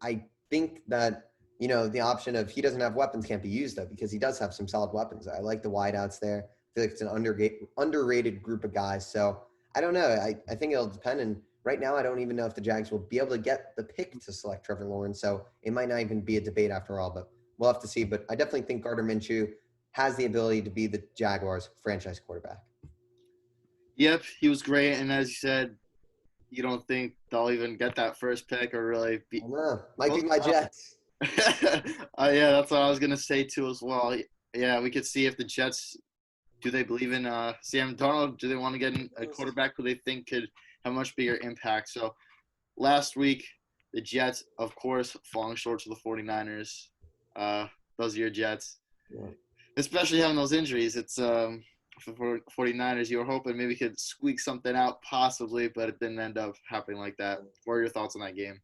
I think that, the option of he doesn't have weapons can't be used, though, because he does have some solid weapons. I like the wideouts there. I feel like it's an underrated group of guys. So I don't know. I think it'll depend. And right now, I don't even know if the Jags will be able to get the pick to select Trevor Lawrence. So it might not even be a debate after all, but we'll have to see. But I definitely think Gardner Minshew has the ability to be the Jaguars' franchise quarterback. Yep, he was great. And as you said, you don't think they'll even get that first pick or really be – I don't know. Might be my Jets. Yeah, that's what I was going to say too as well. Yeah, we could see if the Jets – do they believe in Sam Darnold? Do they want to get a quarterback who they think could have a much bigger impact? So last week, the Jets, of course, falling short to the 49ers. Those are your Jets. Yeah. Especially having those injuries. It's for 49ers, you were hoping maybe could squeak something out possibly, but it didn't end up happening like that. What are your thoughts on that game?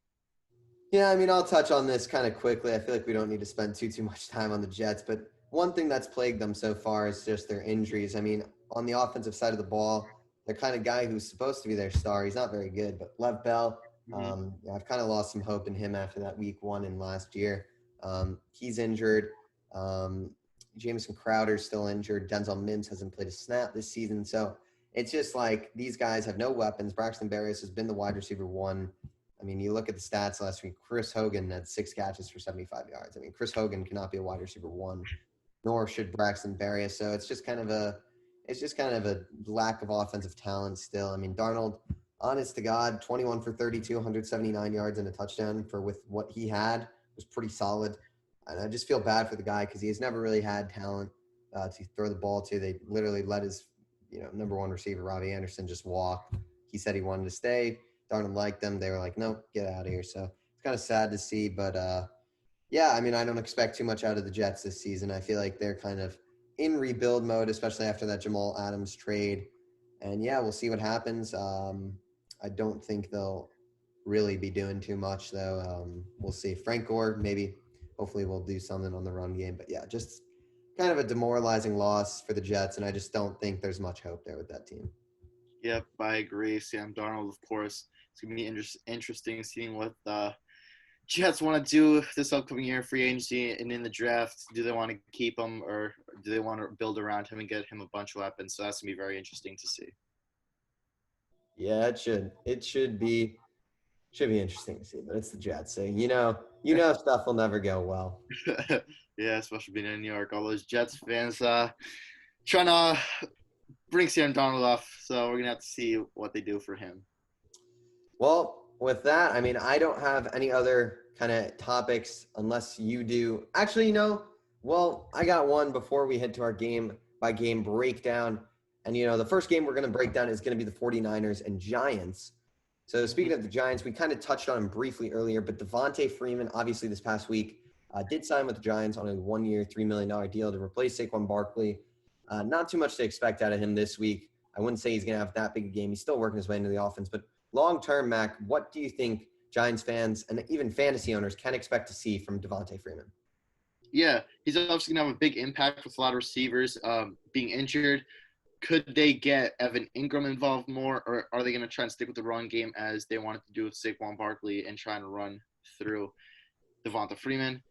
Yeah, I mean, I'll touch on this kind of quickly. I feel like we don't need to spend too much time on the Jets, but one thing that's plagued them so far is just their injuries. I mean, on the offensive side of the ball, their kind of guy who's supposed to be their star. He's not very good, but Lev Bell, Mhm. yeah, I've kind of lost some hope in him after that week one in last year. He's injured. Um, Jameson Crowder's still injured. Denzel Mims hasn't played a snap this season. So it's just like these guys have no weapons. Braxton Berrios has been the wide receiver one. I mean, you look at the stats last week. Chris Hogan had 6 catches for 75 yards. I mean, Chris Hogan cannot be a wide receiver one, nor should Braxton Berrios. So it's just kind of a lack of offensive talent still. I mean, Darnold, honest to God, 21 for 32, 179 yards and a touchdown for with what he had was pretty solid. And I just feel bad for the guy because he has never really had talent to throw the ball to. They literally let his number one receiver, Robbie Anderson, just walk. He said he wanted to stay. Darnold liked them. They were like, nope, get out of here. So it's kind of sad to see, but yeah, I mean, I don't expect too much out of the Jets this season. I feel like they're kind of in rebuild mode, especially after that Jamal Adams trade. And yeah, we'll see what happens. I don't think they'll really be doing too much, though. We'll see. Frank Gore, maybe, hopefully, we'll do something on the run game. But yeah, just kind of a demoralizing loss for the Jets. And I just don't think there's much hope there with that team. Yep, I agree. Sam Darnold, of course. It's going to be interesting seeing what the Jets want to do this upcoming year, free agency and in the draft. Do they want to keep him or do they want to build around him and get him a bunch of weapons? So that's going to be very interesting to see. Yeah, it should. It should be interesting to see, but it's the Jets. So stuff will never go well. Yeah, especially being in New York. All those Jets fans trying to bring Sam Darnold off. So we're going to have to see what they do for him. Well, with that, I mean, I don't have any other kind of topics unless you do. Actually, well, I got one before we head to our game by game breakdown. And, the first game we're going to break down is going to be the 49ers and Giants. So speaking of the Giants, we kind of touched on him briefly earlier, but Devontae Freeman, obviously this past week, did sign with the Giants on a 1-year, $3 million deal to replace Saquon Barkley. Not too much to expect out of him this week. I wouldn't say he's going to have that big a game. He's still working his way into the offense, but long-term, Mac, what do you think Giants fans and even fantasy owners can expect to see from Devontae Freeman? Yeah, he's obviously going to have a big impact with a lot of receivers being injured. Could they get Evan Ingram involved more, or are they going to try and stick with the run game as they wanted to do with Saquon Barkley and trying to run through Devonta Freeman?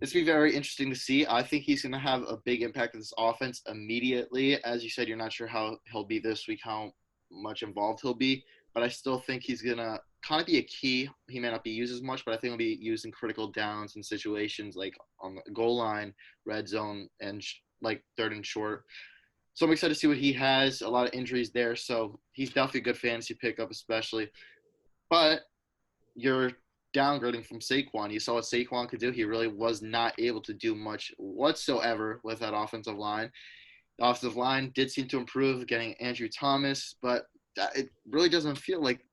This will be very interesting to see. I think he's going to have a big impact on this offense immediately. As you said, you're not sure how he'll be this week, how much involved he'll be, but I still think he's going to kind of be a key. He may not be used as much, but I think he'll be used in critical downs and situations like on the goal line, red zone, and like third and short. So I'm excited to see what he has. A lot of injuries there, so he's definitely a good fantasy pickup, especially. But you're downgrading from Saquon. You saw what Saquon could do. He really was not able to do much whatsoever with that offensive line. The offensive line did seem to improve, getting Andrew Thomas, but it really doesn't feel like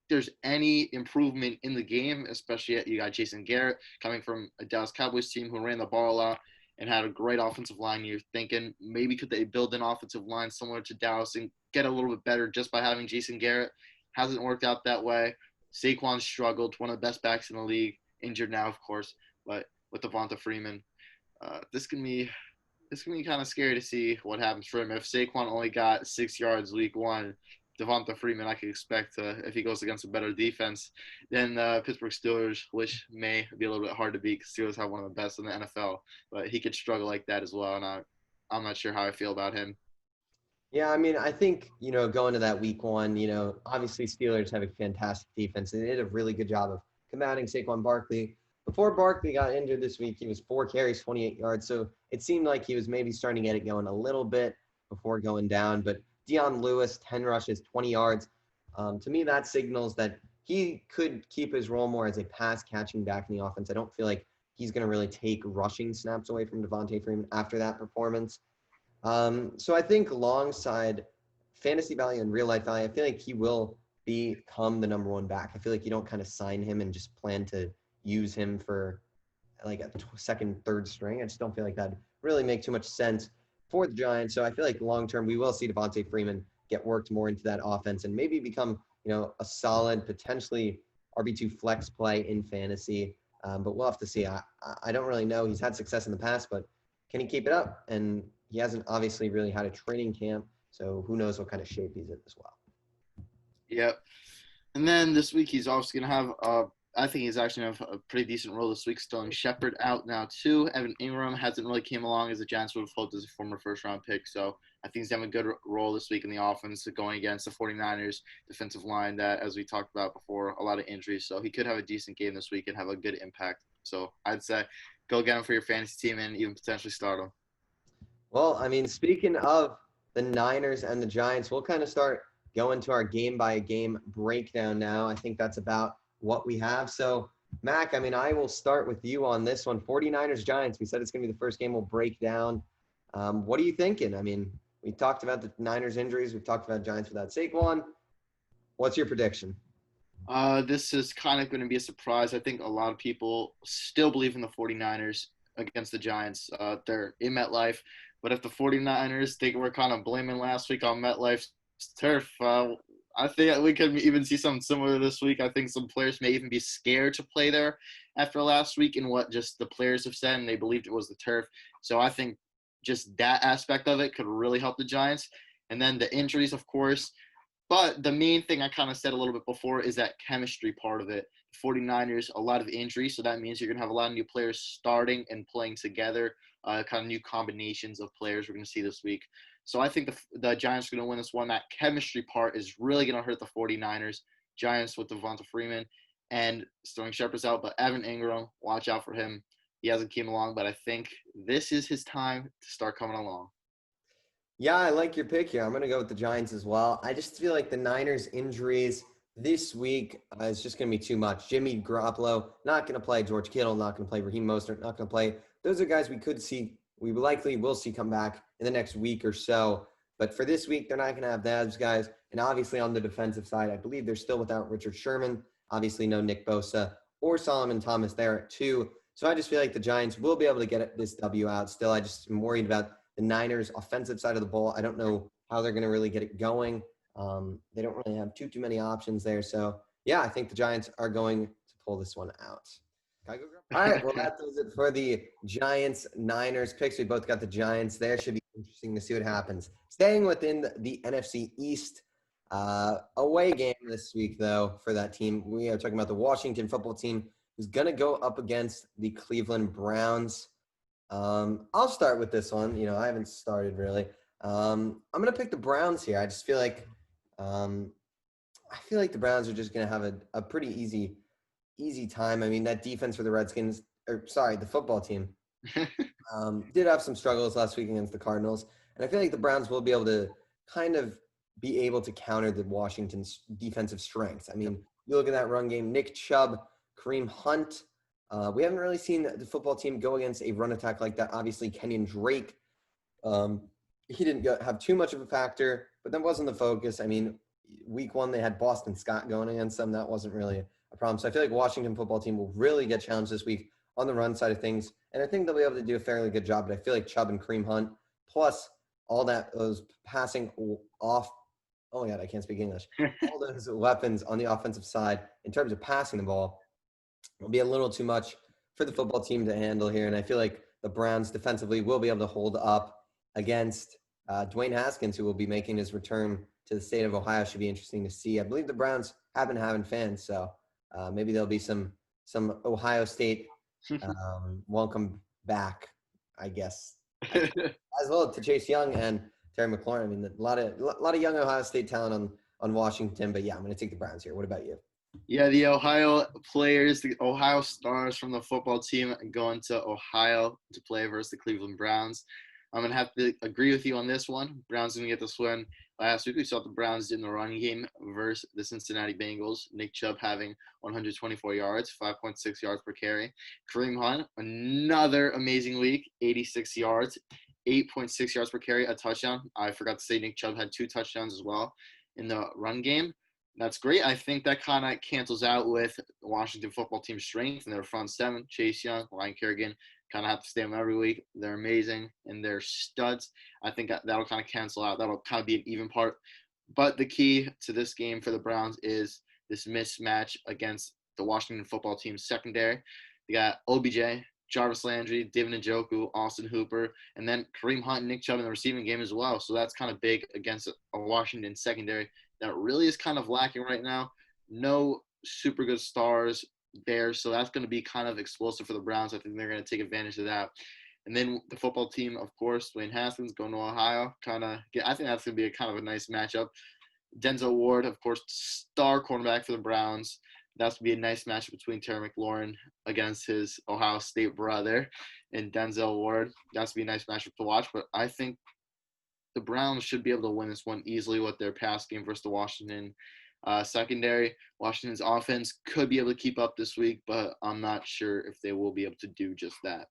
there's any improvement in the game, especially you got Jason Garrett coming from a Dallas Cowboys team who ran the ball a lot and had a great offensive line. You're thinking maybe could they build an offensive line similar to Dallas and get a little bit better just by having Jason Garrett? Hasn't worked out that way. Saquon struggled, one of the best backs in the league, injured now, of course, but with Devonta Freeman, this can be kind of scary to see what happens for him. If Saquon only got 6 yards week one, Devonta Freeman, I could expect if he goes against a better defense than Pittsburgh Steelers, which may be a little bit hard to beat because Steelers have one of the best in the NFL. But he could struggle like that as well, and I'm not sure how I feel about him. Yeah, I mean, I think, going to that week one, obviously Steelers have a fantastic defense. And they did a really good job of combating Saquon Barkley. Before Barkley got injured this week, he was 4 carries, 28 yards. So it seemed like he was maybe starting to get it going a little bit before going down. But Dion Lewis, 10 rushes, 20 yards. To me, that signals that he could keep his role more as a pass-catching back in the offense. I don't feel like he's going to really take rushing snaps away from Devontae Freeman after that performance. So I think alongside fantasy value and real life value, I feel like he will become the number one back. I feel like you don't kind of sign him and just plan to use him for like a second, third string. I just don't feel like that really make too much sense for the Giants. So I feel like long term, we will see Devontae Freeman get worked more into that offense and maybe become, a solid, potentially RB2 flex play in fantasy. But we'll have to see. I don't really know. He's had success in the past, but can he keep it up? And he hasn't obviously really had a training camp. So who knows what kind of shape he's in as well. Yep. And then this week he's also going to have, I think he's actually going to have a pretty decent role this week. Sterling Shepard out now too. Evan Ingram hasn't really came along as the Giants would have hoped as a former first-round pick. So I think he's having a good role this week in the offense going against the 49ers defensive line that, as we talked about before, a lot of injuries. So he could have a decent game this week and have a good impact. So I'd say go get him for your fantasy team and even potentially start him. Well, I mean, speaking of the Niners and the Giants, we'll kind of start going to our game-by-game breakdown now. I think that's about what we have. So, Mac, I mean, I will start with you on this one. 49ers Giants, we said it's going to be the first game we'll break down. What are you thinking? I mean, we talked about the Niners injuries. We've talked about Giants without Saquon. What's your prediction? This is kind of going to be a surprise. I think a lot of people still believe in the 49ers against the Giants. They're in MetLife. But if the 49ers think we're kind of blaming last week on MetLife's turf, I think we could even see something similar this week. I think some players may even be scared to play there after last week and what just the players have said, and they believed it was the turf. So I think just that aspect of it could really help the Giants. And then the injuries, of course. But the main thing I kind of said a little bit before is that chemistry part of it. The 49ers, a lot of injuries, so that means you're going to have a lot of new players starting and playing together, kind of new combinations of players we're going to see this week. So I think the Giants are going to win this one. That chemistry part is really going to hurt the 49ers. Giants with Devonta Freeman and Sterling Shepard's out, but Evan Ingram, watch out for him. He hasn't came along, but I think this is his time to start coming along. Yeah, I like your pick here. I'm going to go with the Giants as well. I just feel like the Niners injuries this week is just going to be too much. Jimmy Garoppolo not going to play. George Kittle not going to play. Raheem Mostert not going to play. Those are guys we likely will see come back in the next week or so. But for this week, they're not going to have those guys. And obviously on the defensive side, I believe they're still without Richard Sherman. Obviously no Nick Bosa or Solomon Thomas there at 2. So I just feel like the Giants will be able to get this W out still. I just am worried about the Niners offensive side of the ball. I don't know how they're going to really get it going. They don't really have too many options there. So, yeah, I think the Giants are going to pull this one out. Can I go, Griff? All right, well, that does it for the Giants-Niners picks. We both got the Giants there. Should be interesting to see what happens. Staying within the NFC East, away game this week, though, for that team. We are talking about the Washington football team, who's going to go up against the Cleveland Browns. I'll start with this one. You know, I haven't started really. I'm going to pick the Browns here. I just feel like the Browns are just going to have a pretty easy time. I mean, that defense for the Redskins, the football team, did have some struggles last week against the Cardinals. And I feel like the Browns will be able to kind of be able to counter the Washington's defensive strengths. I mean, you look at that run game, Nick Chubb, Kareem Hunt. We haven't really seen the football team go against a run attack like that. Obviously, Kenyon Drake, he didn't have too much of a factor, but that wasn't the focus. I mean, week 1, they had Boston Scott going against them. That wasn't really a problem. So I feel like Washington football team will really get challenged this week on the run side of things. And I think they'll be able to do a fairly good job. But I feel like Chubb and Kareem Hunt, plus all those passing off. Oh, my God, I can't speak English. All those weapons on the offensive side in terms of passing the ball will be a little too much for the football team to handle here. And I feel like the Browns defensively will be able to hold up against Dwayne Haskins, who will be making his return to the state of Ohio. Should be interesting to see. I believe the Browns have been having fans, so maybe there'll be some Ohio State welcome back, I guess, as well to Chase Young and Terry McLaurin. I mean, a lot of young Ohio State talent on Washington, but yeah, I'm going to take the Browns here. What about you? Yeah, the Ohio players, the Ohio Stars from the football team going to Ohio to play versus the Cleveland Browns. I'm going to have to agree with you on this one. Browns going to get this win. Last week, we saw the Browns in the running game versus the Cincinnati Bengals. Nick Chubb having 124 yards, 5.6 yards per carry. Kareem Hunt, another amazing week, 86 yards, 8.6 yards per carry, a touchdown. I forgot to say Nick Chubb had 2 touchdowns as well in the run game. That's great. I think that kind of cancels out with the Washington football team's strength and their front 7. Chase Young, Ryan Kerrigan, kind of have to stay them every week. They're amazing and they're studs. I think that'll kind of cancel out. That'll kind of be an even part. But the key to this game for the Browns is this mismatch against the Washington football team's secondary. They got OBJ, Jarvis Landry, David Njoku, Austin Hooper, and then Kareem Hunt and Nick Chubb in the receiving game as well. So that's kind of big against a Washington secondary that really is kind of lacking right now. No super good stars there, so that's going to be kind of explosive for the Browns. I think they're going to take advantage of that. And then the football team, of course, Dwayne Haskins going to Ohio. I think that's going to be a kind of a nice matchup. Denzel Ward, of course, star cornerback for the Browns. That's going to be a nice matchup between Terry McLaurin against his Ohio State brother and Denzel Ward. That's going to be a nice matchup to watch. But I think the Browns should be able to win this one easily with their pass game versus the Washington secondary. Washington's offense could be able to keep up this week, but I'm not sure if they will be able to do just that.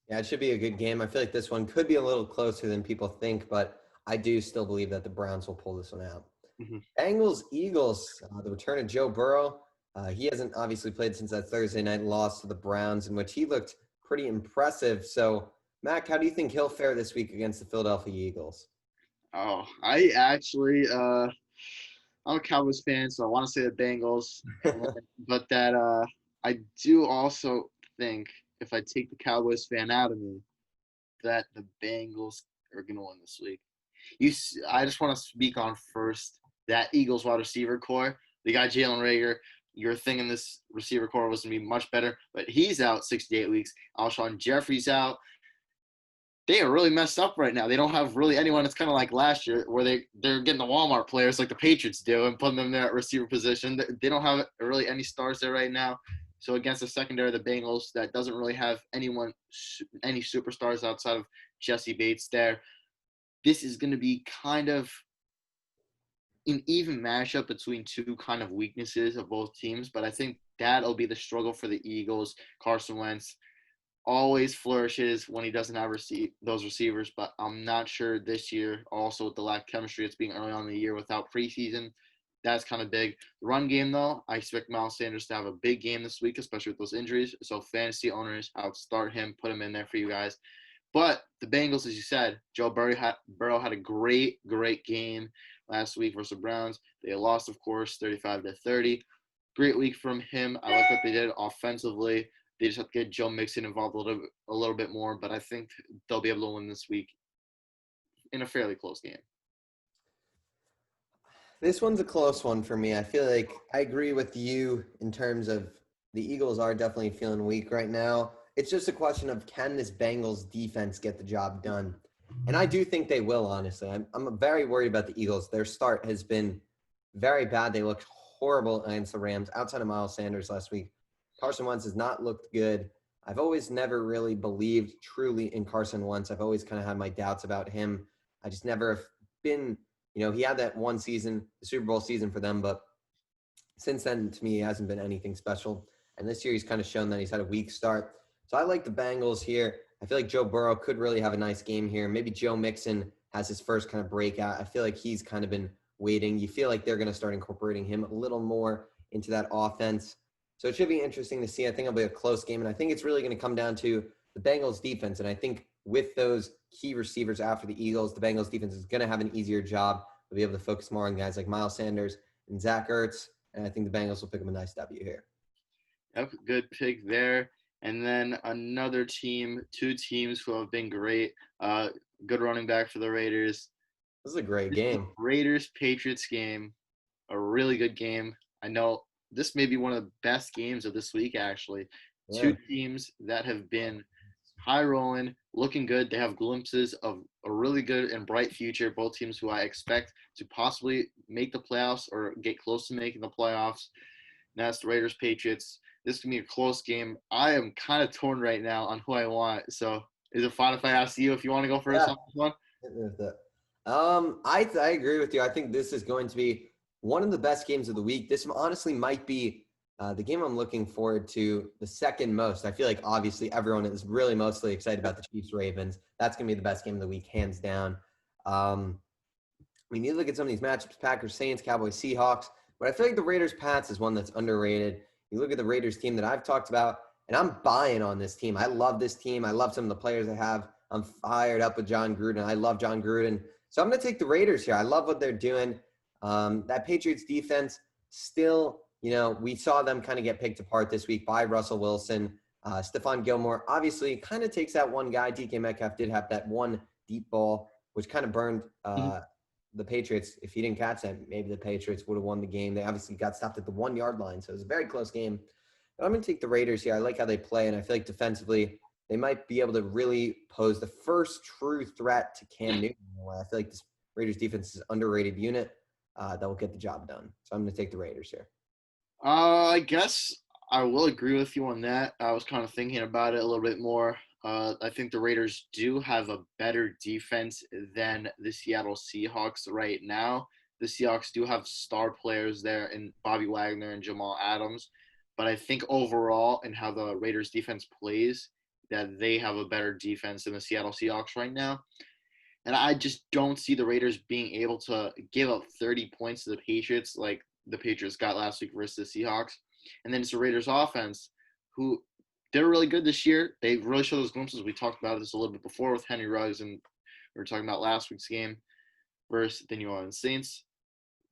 Yeah, it should be a good game. I feel like this one could be a little closer than people think, but I do still believe that the Browns will pull this one out. Mm-hmm. Bengals, Eagles, the return of Joe Burrow. He hasn't obviously played since that Thursday night loss to the Browns, in which he looked pretty impressive. So, Mac, how do you think he'll fare this week against the Philadelphia Eagles? Oh, I actually, I'm a Cowboys fan, so I want to say the Bengals, but I do also think if I take the Cowboys fan out of me, that the Bengals are going to win this week. I just want to speak on first that Eagles wide receiver core. They got Jalen Reagor. You're thinking this receiver core was going to be much better, but he's out 6 to 8 weeks. Alshon Jeffrey's out. They are really messed up right now. They don't have really anyone. It's kind of like last year where they're getting the Walmart players like the Patriots do and putting them there at receiver position. They don't have really any stars there right now. So against the secondary of the Bengals that doesn't really have any superstars outside of Jesse Bates there, this is going to be kind of an even matchup between two kind of weaknesses of both teams. But I think that'll be the struggle for the Eagles. Carson Wentz always flourishes when he doesn't have those receivers, but I'm not sure this year, also with the lack of chemistry, it's being early on in the year without preseason. That's kind of big. The run game, though, I expect Miles Sanders to have a big game this week, especially with those injuries. So fantasy owners, I would start him, put him in there for you guys. But the Bengals, as you said, Joe Burrow had a great game last week versus the Browns. They lost, of course, 35-30. Great week from him. I like what they did offensively. They just have to get Joe Mixon involved a little bit more, but I think they'll be able to win this week in a fairly close game. This one's a close one for me. I feel like I agree with you in terms of the Eagles are definitely feeling weak right now. It's just a question of can this Bengals defense get the job done? And I do think they will, honestly. I'm very worried about the Eagles. Their start has been very bad. They looked horrible against the Rams outside of Miles Sanders last week. Carson Wentz has not looked good. I've always never really believed truly in Carson Wentz. I've always kind of had my doubts about him. I just never have been, he had that one season, the Super Bowl season for them, but since then, to me, he hasn't been anything special. And this year, he's kind of shown that he's had a weak start. So I like the Bengals here. I feel like Joe Burrow could really have a nice game here. Maybe Joe Mixon has his first kind of breakout. I feel like he's kind of been waiting. You feel like they're going to start incorporating him a little more into that offense. So it should be interesting to see. I think it'll be a close game. And I think it's really going to come down to the Bengals defense. And I think with those key receivers after the Eagles, the Bengals defense is going to have an easier job. They'll be able to focus more on guys like Miles Sanders and Zach Ertz. And I think the Bengals will pick up a nice W here. Yep, good pick there. And then another team, two teams who have been great. Good running back for the Raiders. This is a great game. Raiders-Patriots game, a really good game. I know this may be one of the best games of this week, actually. Yeah. Two teams that have been high rolling, looking good. They have glimpses of a really good and bright future. Both teams who I expect to possibly make the playoffs or get close to making the playoffs. And that's the Raiders-Patriots. This is going to be a close game. I am kind of torn right now on who I want. So is it fine if I ask you if you want to go first on this one? I agree with you. I think this is going to be one of the best games of the week. This honestly might be the game I'm looking forward to the second most. I feel like obviously everyone is really mostly excited about the Chiefs-Ravens. That's going to be the best game of the week, hands down. You look at some of these matchups, Packers, Saints, Cowboys, Seahawks, but I feel like the Raiders-Pats is one that's underrated. You look at the Raiders team that I've talked about, and I'm buying on this team. I love this team. I love some of the players they have. I'm fired up with John Gruden. I love John Gruden. So I'm going to take the Raiders here. I love what they're doing. That Patriots defense still, we saw them kind of get picked apart this week by Russell Wilson. Stephon Gilmore obviously kind of takes that one guy. DK Metcalf did have that one deep ball, which kind of burned Mhm. the Patriots. If he didn't catch that, maybe the Patriots would have won the game. They obviously got stopped at the 1 yard line, so it was a very close game. But I'm going to take the Raiders here. I like how they play, and I feel like defensively they might be able to really pose the first true threat to Cam Newton. I feel like this Raiders defense is an underrated unit that will get the job done. So I'm going to take the Raiders here. I guess I will agree with you on that. I was kind of thinking about it a little bit more. I think the Raiders do have a better defense than the Seattle Seahawks right now. The Seahawks do have star players there in Bobby Wagner and Jamal Adams, but I think overall in how the Raiders defense plays, that they have a better defense than the Seattle Seahawks right now. And I just don't see the Raiders being able to give up 30 points to the Patriots like the Patriots got last week versus the Seahawks. And then it's the Raiders offense, who they're really good this year. They really show those glimpses. We talked about this a little bit before with Henry Ruggs, and we were talking about last week's game versus the New Orleans Saints.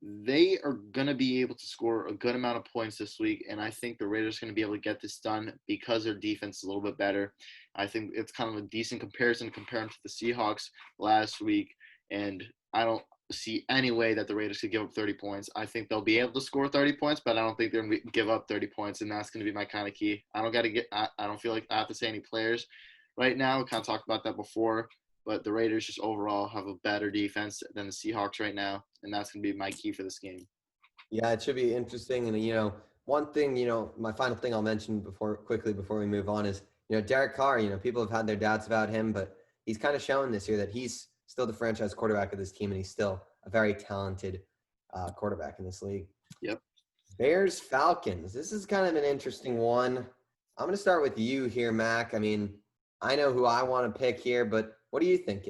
They are going to be able to score a good amount of points this week, and I think the Raiders are going to be able to get this done because their defense is a little bit better. I think it's kind of a decent comparison comparing to the Seahawks last week, and I don't see any way that the Raiders could give up 30 points. I think they'll be able to score 30 points, but I don't think they're going to give up 30 points, and that's going to be my kind of key. I don't feel like I have to say any players right now. We kind of talked about that before, but the Raiders just overall have a better defense than the Seahawks right now, and that's going to be my key for this game. Yeah, it should be interesting. And, one thing, my final thing I'll mention before we move on is, Derek Carr, people have had their doubts about him, but he's kind of shown this year that he's still the franchise quarterback of this team, and he's still a very talented quarterback in this league. Yep. Bears Falcons. This is kind of an interesting one. I'm going to start with you here, Mac. I mean, I know who I want to pick here, but what do you think,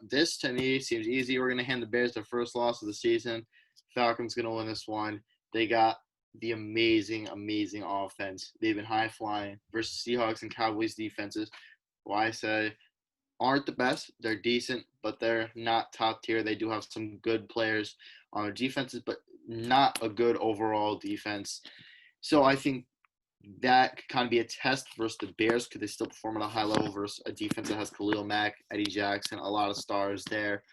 This to me seems easy. We're gonna hand the Bears their first loss of the season. Falcons gonna win this one. They got the amazing offense. They've been high flying versus Seahawks and Cowboys defenses. Why I say aren't the best. They're decent, but they're not top tier. They do have some good players on their defenses, but not a good overall defense. So I think that could kind of be a test versus the Bears. Could they still perform at a high level versus a defense that has Khalil Mack, Eddie Jackson, a lot of stars there?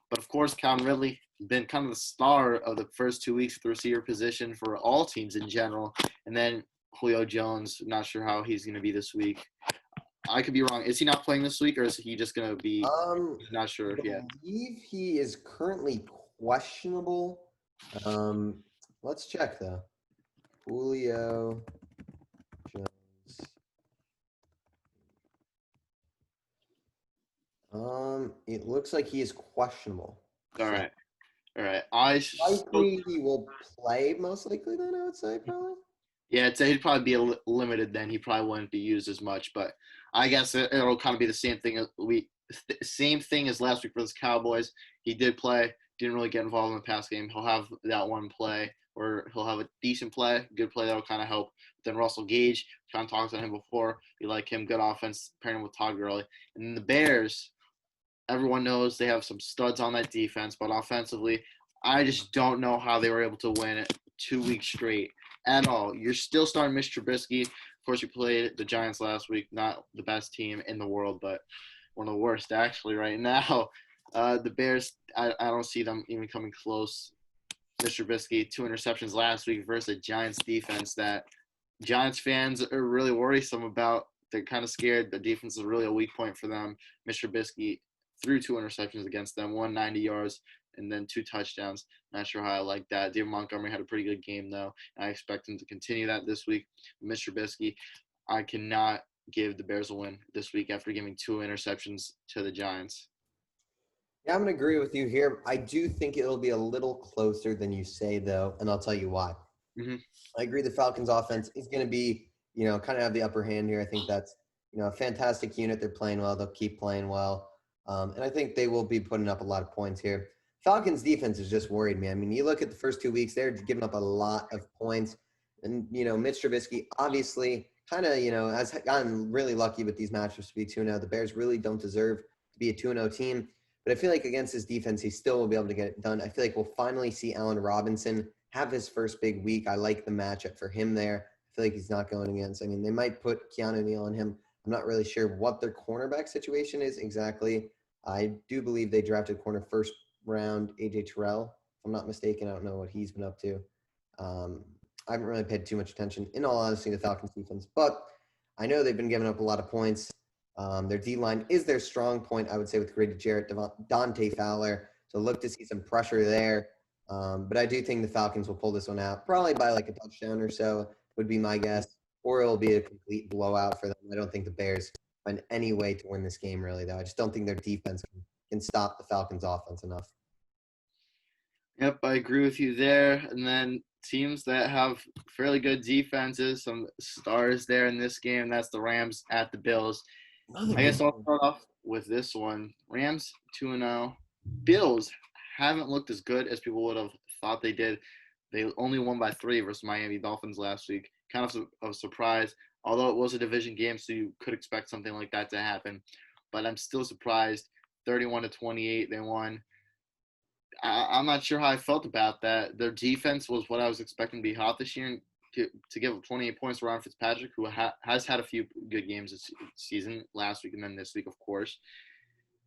But of course, Calvin Ridley been kind of the star of the first 2 weeks at the receiver position for all teams in general. And then Julio Jones, not sure how he's going to be this week. I could be wrong. Is he not playing this week, or is he just going to be not sure I yet? believe he is currently questionable. Let's check, though. Julio Jones. It looks like he is questionable. All So right. likely he will play, most likely, then I would say, probably. Yeah, I'd say he'd probably be limited then. He probably wouldn't be used as much, but I guess it'll kind of be the same thing. Same thing as last week for the Cowboys. He did play, didn't really get involved in the pass game. He'll have that one play, or he'll have a decent play, good play that'll kind of help. Then Russell Gage, John talked about him before. You like him, good offense, pairing him with Todd Gurley. And then the Bears, everyone knows they have some studs on that defense, but offensively, I just don't know how they were able to win 2 weeks straight at all. You're still starting Mr. Trubisky. Of course, you played the Giants last week, not the best team in the world, but one of the worst actually right now. The Bears, I don't see them even coming close. Mr. Trubisky, 2 interceptions last week versus a Giants defense that Giants fans are really worrisome about. They're kind of scared. The defense is really a weak point for them. Mr. Trubisky threw 2 interceptions against them, 190 yards, and then 2 touchdowns. Not sure how I like that. David Montgomery had a pretty good game, though. I expect him to continue that this week. Mr. Trubisky, I cannot give the Bears a win this week after giving 2 interceptions to the Giants. Yeah, I'm going to agree with you here. I do think it'll be a little closer than you say, though, and I'll tell you why. Mm-hmm. I agree the Falcons offense is going to be, kind of have the upper hand here. I think that's, a fantastic unit. They're playing well. They'll keep playing well. And I think they will be putting up a lot of points here. Falcons defense is just worried me. I mean, you look at the first 2 weeks, they're giving up a lot of points. And, Mitch Trubisky obviously kind of, has gotten really lucky with these matchups to be 2-0. The Bears really don't deserve to be a 2-0 team. But I feel like against his defense, he still will be able to get it done. I feel like we'll finally see Allen Robinson have his first big week. I like the matchup for him there. I feel like he's not going against. I mean, they might put Keanu Neal on him. I'm not really sure what their cornerback situation is exactly. I do believe they drafted corner first round AJ Terrell. If I'm not mistaken, I don't know what he's been up to. I haven't really paid too much attention, in all honesty, to Falcons defense, but I know they've been giving up a lot of points. Their D line is their strong point, I would say, with Grady Jarrett, Dante Fowler. So look to see some pressure there. But I do think the Falcons will pull this one out, probably by like a touchdown or so, would be my guess, or it'll be a complete blowout for them. I don't think the Bears find any way to win this game, really, though. I just don't think their defense can stop the Falcons' offense enough. Yep, I agree with you there. And then teams that have fairly good defenses, some stars there in this game. That's the Rams at the Bills. I guess I'll start off with this one. Rams 2-0. Bills haven't looked as good as people would have thought they did. They only won by 3 versus Miami Dolphins last week. Kind of a surprise, although it was a division game, so you could expect something like that to happen. But I'm still surprised. 31-28, they won. I'm not sure how I felt about that. Their defense was what I was expecting to be hot this year. And to give 28 points to Ryan Fitzpatrick, who has had a few good games this season, last week and then this week, of course.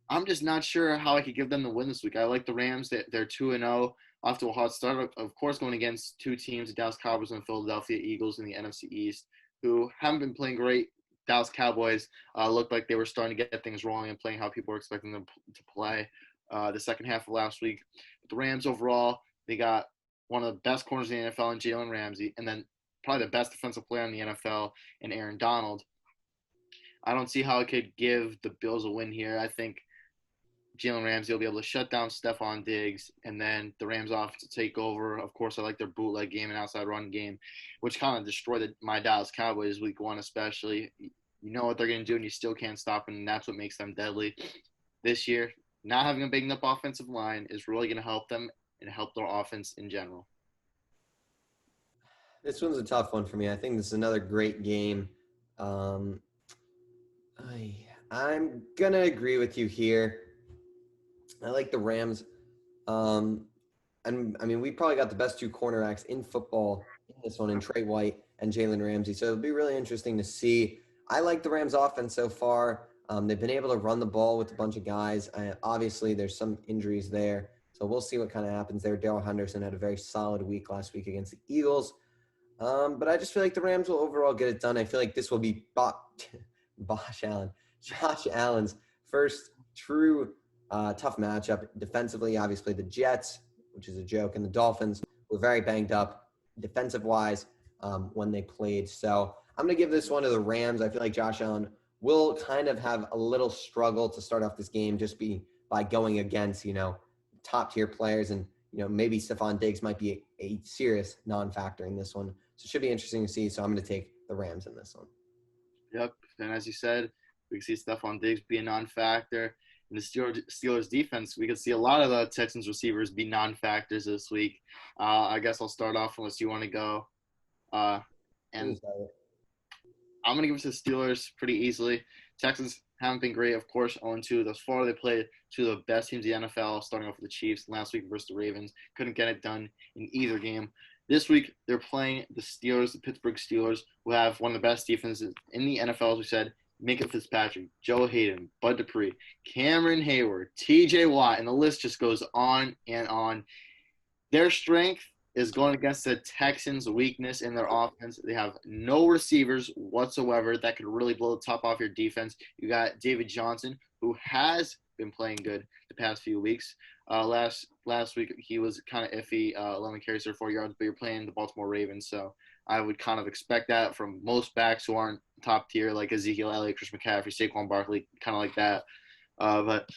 I'm just not sure how I could give them the win this week. I like the Rams. They're 2-0 off to a hot start. Of course, going against two teams, the Dallas Cowboys and the Philadelphia Eagles in the NFC East, who haven't been playing great. Dallas Cowboys looked like they were starting to get things rolling and playing how people were expecting them to play the second half of last week. But the Rams overall, they got one of the best corners in the NFL in Jalen Ramsey, and then probably the best defensive player in the NFL in Aaron Donald. I don't see how I could give the Bills a win here. I think Jalen Ramsey will be able to shut down Stephon Diggs, and then the Rams offense to take over. Of course, I like their bootleg game and outside run game, which kind of destroyed my Dallas Cowboys week 1 especially. You know what they're going to do, and you still can't stop them, and that's what makes them deadly. This year, not having a big enough offensive line is really going to help them and help their offense in general. This one's a tough one for me. I think this is another great game. I'm going to agree with you here. I like the Rams. And I mean, we probably got the best 2 cornerbacks in football in this one, in Trey White and Jalen Ramsey. So it'll be really interesting to see. I like the Rams offense so far. They've been able to run the ball with a bunch of guys. Obviously, there's some injuries there. So we'll see what kind of happens there. Darrell Henderson had a very solid week last week against the Eagles. But I just feel like the Rams will overall get it done. I feel like this will be Josh Allen's first true tough matchup defensively. Obviously, the Jets, which is a joke, and the Dolphins were very banged up defensive-wise when they played. So I'm going to give this one to the Rams. I feel like Josh Allen will kind of have a little struggle to start off this game just by going against, top-tier players. And, maybe Stephon Diggs might be a serious non-factor in this one. So it should be interesting to see. So I'm going to take the Rams in this one. Yep. And as you said, we can see Stephon Diggs be a non-factor. In the Steelers defense, we could see a lot of the Texans receivers be non-factors this week. I guess I'll start off unless you want to go. And I'm going to give it to the Steelers pretty easily. Texans haven't been great, of course, 0-2. Thus far, they played 2 of the best teams in the NFL, starting off with the Chiefs last week versus the Ravens. Couldn't get it done in either game. This week, they're playing the Steelers, the Pittsburgh Steelers, who have one of the best defenses in the NFL, as we said. Minka Fitzpatrick, Joe Hayden, Bud Dupree, Cameron Hayward, TJ Watt, and the list just goes on and on. Their strength is going against the Texans' weakness in their offense. They have no receivers whatsoever that could really blow the top off your defense. You got David Johnson, who has been playing good the past few weeks. Last week, he was kind of iffy, 11 carries for 4 yards, but you're playing the Baltimore Ravens, so I would kind of expect that from most backs who aren't top tier, like Ezekiel Elliott, Chris McCaffrey, Saquon Barkley, kind of like that. But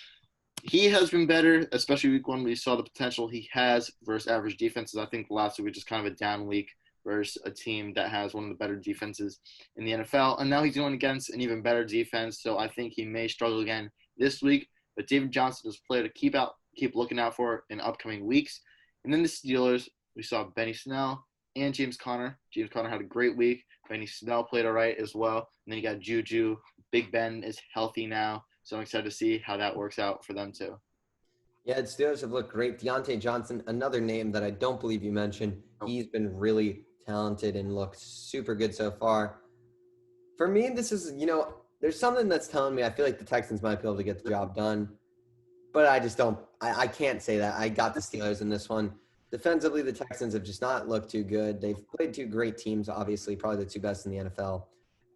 he has been better, especially week 1. We saw the potential he has versus average defenses. I think last week was just kind of a down week versus a team that has one of the better defenses in the NFL. And now he's going against an even better defense, so I think he may struggle again this week. But David Johnson is a player to keep looking out for in upcoming weeks. And then the Steelers, we saw Benny Snell and James Conner. James Conner had a great week. Benny Snell played all right as well. And then you got Juju. Big Ben is healthy now. So I'm excited to see how that works out for them too. Yeah, the Steelers have looked great. Deontay Johnson, another name that I don't believe you mentioned. He's been really talented and looked super good so far. For me, this is, there's something that's telling me I feel like the Texans might be able to get the job done, but I just don't. I can't say that. I got the Steelers in this one. Defensively, the Texans have just not looked too good. They've played two great teams, obviously, probably the two best in the NFL.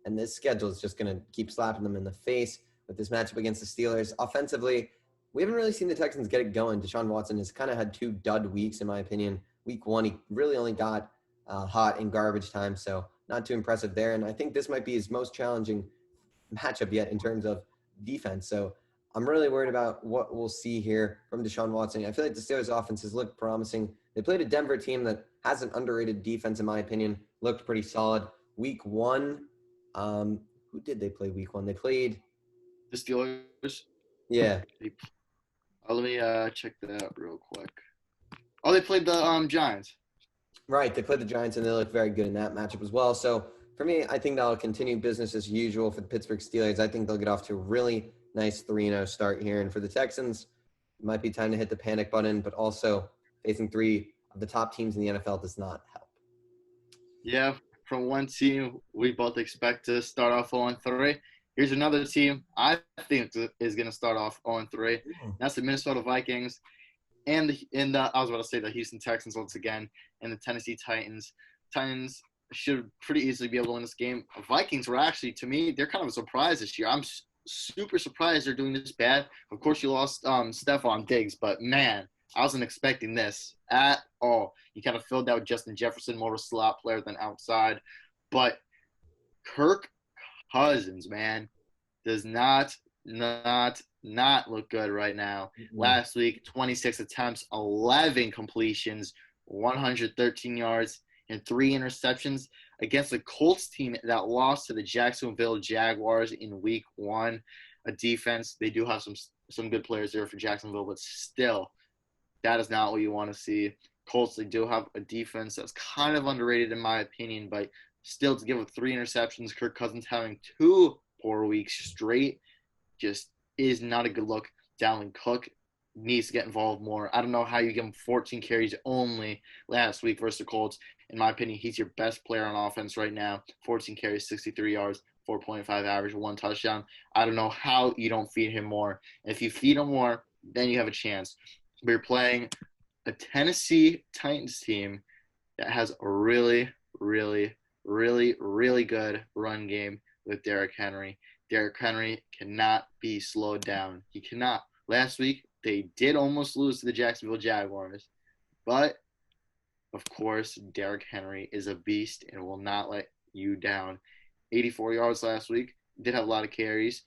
And this schedule is just going to keep slapping them in the face with this matchup against the Steelers. Offensively, we haven't really seen the Texans get it going. Deshaun Watson has kind of had two dud weeks, in my opinion. Week 1, he really only got hot in garbage time, so not too impressive there. And I think this might be his most challenging matchup yet in terms of defense. So I'm really worried about what we'll see here from Deshaun Watson. I feel like the Steelers offense has looked promising. They played a Denver team that has an underrated defense, in my opinion, looked pretty solid. Week 1, who did they play week 1? They played The Steelers. Yeah. Let me check that out real quick. Oh, they played the Giants. Right, they played the Giants, and they looked very good in that matchup as well. So for me, I think that'll continue business as usual for the Pittsburgh Steelers. I think they'll get off to a really nice 3-0 start here. And for the Texans, it might be time to hit the panic button, but also facing 3 of the top teams in the NFL does not help. Yeah, from one team we both expect to start off 0-3. Here's another team I think is going to start off 0-3. That's the Minnesota Vikings and I was about to say the Houston Texans once again, and the Tennessee Titans. Titans should pretty easily be able to win this game. Vikings were actually, to me, they're kind of a surprise this year. I'm super surprised they're doing this bad. Of course, you lost Stephon Diggs, but man, I wasn't expecting this at all. You kind of filled out with Justin Jefferson, more of a slot player than outside. But Kirk Cousins, man, does not look good right now. Mm-hmm. Last week, 26 attempts, 11 completions, 113 yards, and 3 interceptions against the Colts team that lost to the Jacksonville Jaguars in week 1. A defense, they do have some good players there for Jacksonville, but still, that is not what you want to see. Colts, they do have a defense that's kind of underrated in my opinion, but still to give up 3 interceptions, Kirk Cousins having 2 poor weeks straight just is not a good look. Dalvin Cook needs to get involved more. I don't know how you give him 14 carries only last week versus the Colts. In my opinion, he's your best player on offense right now. 14 carries, 63 yards, 4.5 average, 1 touchdown. I don't know how you don't feed him more. And if you feed him more, then you have a chance. But you're playing a Tennessee Titans team that has a really, really, really, really good run game with Derrick Henry. Derrick Henry cannot be slowed down. He cannot. Last week, they did almost lose to the Jacksonville Jaguars. But, of course, Derrick Henry is a beast and will not let you down. 84 yards last week. Did have a lot of carries.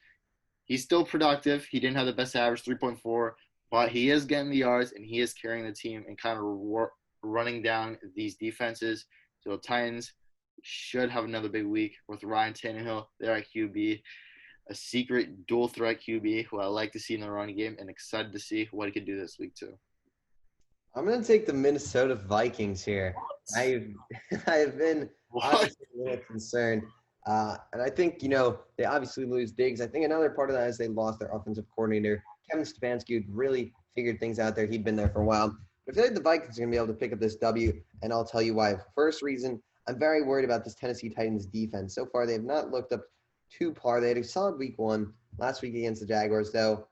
He's still productive. He didn't have the best average, 3.4. But he is getting the yards, and he is carrying the team and kind of running down these defenses. So the Titans should have another big week with Ryan Tannehill, their QB, a secret dual threat QB who I like to see in the running game and excited to see what he can do this week too. I'm going to take the Minnesota Vikings here. I've been obviously a little concerned. And I think, they obviously lose Diggs. I think another part of that is they lost their offensive coordinator. Kevin Stefanski had really figured things out there. He'd been there for a while. But I feel like the Vikings are going to be able to pick up this W, and I'll tell you why. First reason, I'm very worried about this Tennessee Titans defense. So far, they have not looked up to par. They had a solid week 1 last week against the Jaguars, though.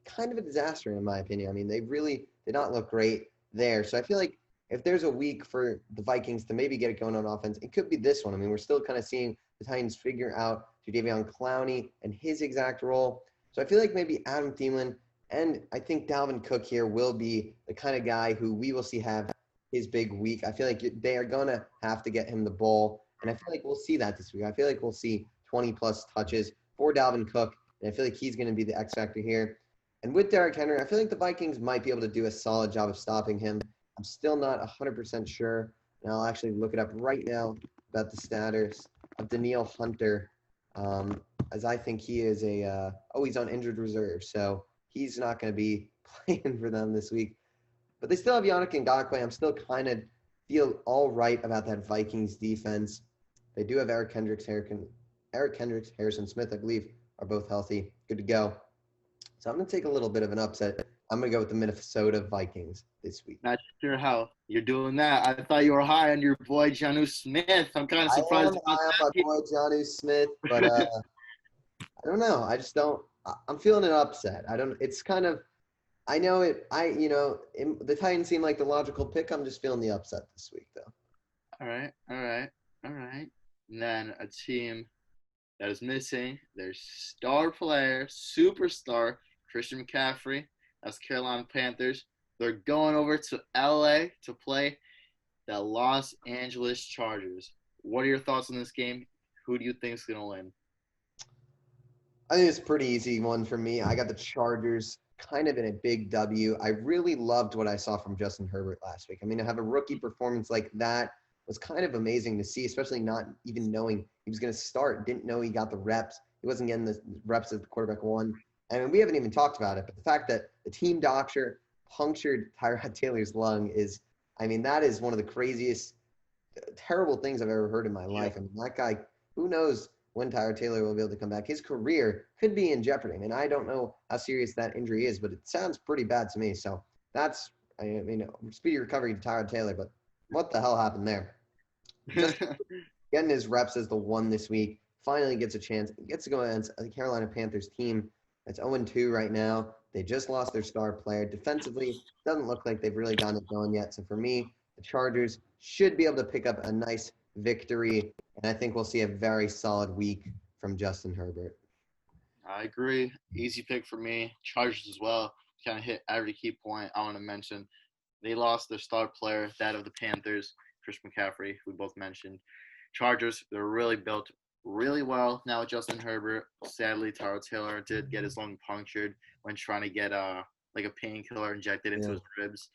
Kind of a disaster, in my opinion. I mean, they really did not look great there. So I feel like if there's a week for the Vikings to maybe get it going on offense, it could be this one. I mean, we're still kind of seeing the Titans figure out Jadeveon Clowney and his exact role. So I feel like maybe Adam Thielen and I think Dalvin Cook here will be the kind of guy who we will see have his big week. I feel like they are going to have to get him the ball, and I feel like we'll see that this week. I feel like we'll see 20-plus touches for Dalvin Cook, and I feel like he's going to be the X factor here. And with Derrick Henry, I feel like the Vikings might be able to do a solid job of stopping him. I'm still not 100% sure, and I'll actually look it up right now about the status of Danielle Hunter, as I think he is he's on injured reserve, so he's not going to be playing for them this week. But they still have Yannick Ngakoue. I'm still kind of feel all right about that Vikings defense. They do have Eric Kendricks, Harrison Smith, I believe, are both healthy. Good to go. So I'm going to take a little bit of an upset I'm going to go with the Minnesota Vikings this week. Not sure how you're doing that. I thought you were high on your boy Jonnu Smith. I'm kind of I surprised am about high on my boy Jonnu Smith, but I don't know. I just don't. I'm feeling an upset. I don't. It's kind of. I know it. The Titans seem like the logical pick. I'm just feeling the upset this week, though. All right, all right, all right. And then a team that is missing their star player, superstar, Christian McCaffrey. That's Carolina Panthers. They're going over to LA to play the Los Angeles Chargers. What are your thoughts on this game? Who do you think is going to win? I think it's a pretty easy one for me. I got the Chargers kind of in a big W. I really loved what I saw from Justin Herbert last week. I mean, to have a rookie performance like that was kind of amazing to see, especially not even knowing he was going to start. Didn't know he got the reps. He wasn't getting the reps as the quarterback one. I mean, we haven't even talked about it, but the fact that the team doctor punctured Tyrod Taylor's lung is, I mean, that is one of the craziest, terrible things I've ever heard in my life. I mean, that guy, who knows when Tyrod Taylor will be able to come back. His career could be in jeopardy. I mean, I don't know how serious that injury is, but it sounds pretty bad to me. So that's, I mean, speedy recovery to Tyrod Taylor, but what the hell happened there? Just getting his reps as the one this week, finally gets a chance, gets to go against the Carolina Panthers team that's 0-2 right now. They just lost their star player. Defensively, doesn't look like they've really gotten it going yet. So for me, the Chargers should be able to pick up a nice victory, and I think we'll see a very solid week from Justin Herbert. I agree. Easy pick for me. Chargers as well. Kind of hit every key point I want to mention. They lost their star player, that of the Panthers, Chris McCaffrey, we both mentioned. Chargers, they're really built really well now with Justin Herbert. Sadly, Tyrod Taylor did get his lung punctured when trying to get a painkiller injected into his ribs.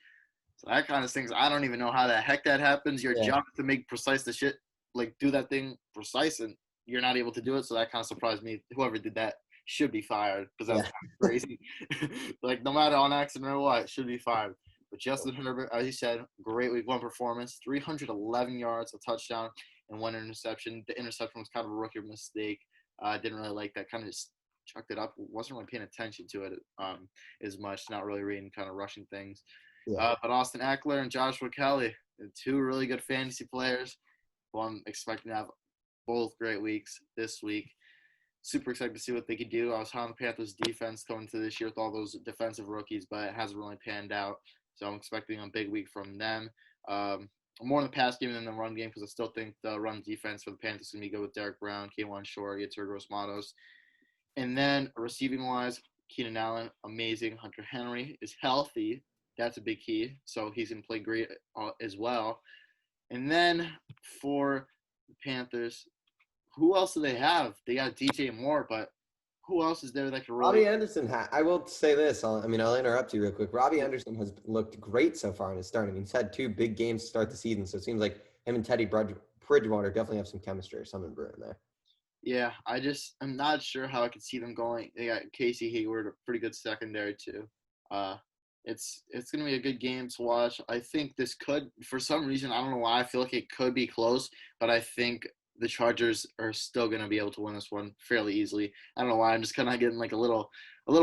So that kind of things, I don't even know how the heck that happens. Your job is to make precise the shit, like do that thing precise, and you're not able to do it. So that kind of surprised me. Whoever did that should be fired because that's kind of crazy. Like no matter on accident or what, should be fired. But Justin Herbert, as you said, great week one performance, 311 yards, a touchdown, and one interception. The interception was kind of a rookie mistake. Didn't really like that. Kind of just chucked it up. Wasn't really paying attention to it as much. Not really reading, kind of rushing things. But Austin Eckler and Joshua Kelly, two really good fantasy players who I'm expecting to have both great weeks this week. Super excited to see what they could do. I was high on the Panthers defense coming to this year with all those defensive rookies, but it hasn't really panned out. So I'm expecting a big week from them. More in the pass game than the run game because I still think the run defense for the Panthers is going to be good with Derek Brown, K'Wan Short, Yetur Gross-Matos. And then receiving-wise, Keenan Allen, amazing. Hunter Henry is healthy. That's a big key. So he's going to play great as well. And then for the Panthers, who else do they have? They got DJ Moore, but who else is there that can really – Robbie Anderson, I will say this. I'll interrupt you real quick. Robbie Anderson has looked great so far in his start. I mean, he's had two big games to start the season, so it seems like him and Teddy Bridgewater definitely have some chemistry or something brewing there. Yeah, I'm not sure how I could see them going. They got Casey Hayward, a pretty good secondary too. It's going to be a good game to watch. I think this could, for some reason, I don't know why, I feel like it could be close, but I think – the Chargers are still going to be able to win this one fairly easily. I don't know why. I'm just kind of getting like a little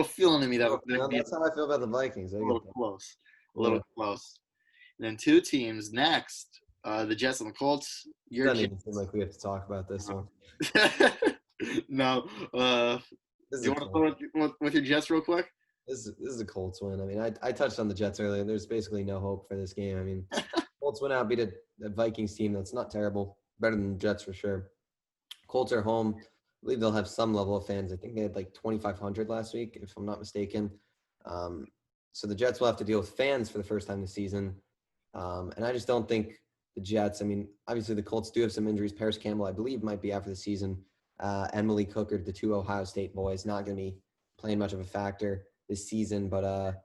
feeling in me that that's how I feel about the Vikings. A little close. And then two teams next, the Jets and the Colts. It doesn't even seem like we have to talk about this one. No. Do you want to throw with your Jets real quick? This is a Colts win. I mean, I touched on the Jets earlier. There's basically no hope for this game. I mean, Colts went out, beat a Vikings team that's not terrible. Better than the Jets for sure. Colts are home. I believe they'll have some level of fans. I think they had like 2,500 last week, if I'm not mistaken. So the Jets will have to deal with fans for the first time this season. And I just don't think the Jets, I mean, obviously the Colts do have some injuries. Paris Campbell, I believe, might be out for the season. And Malik Hooker, the two Ohio State boys, not going to be playing much of a factor this season. But,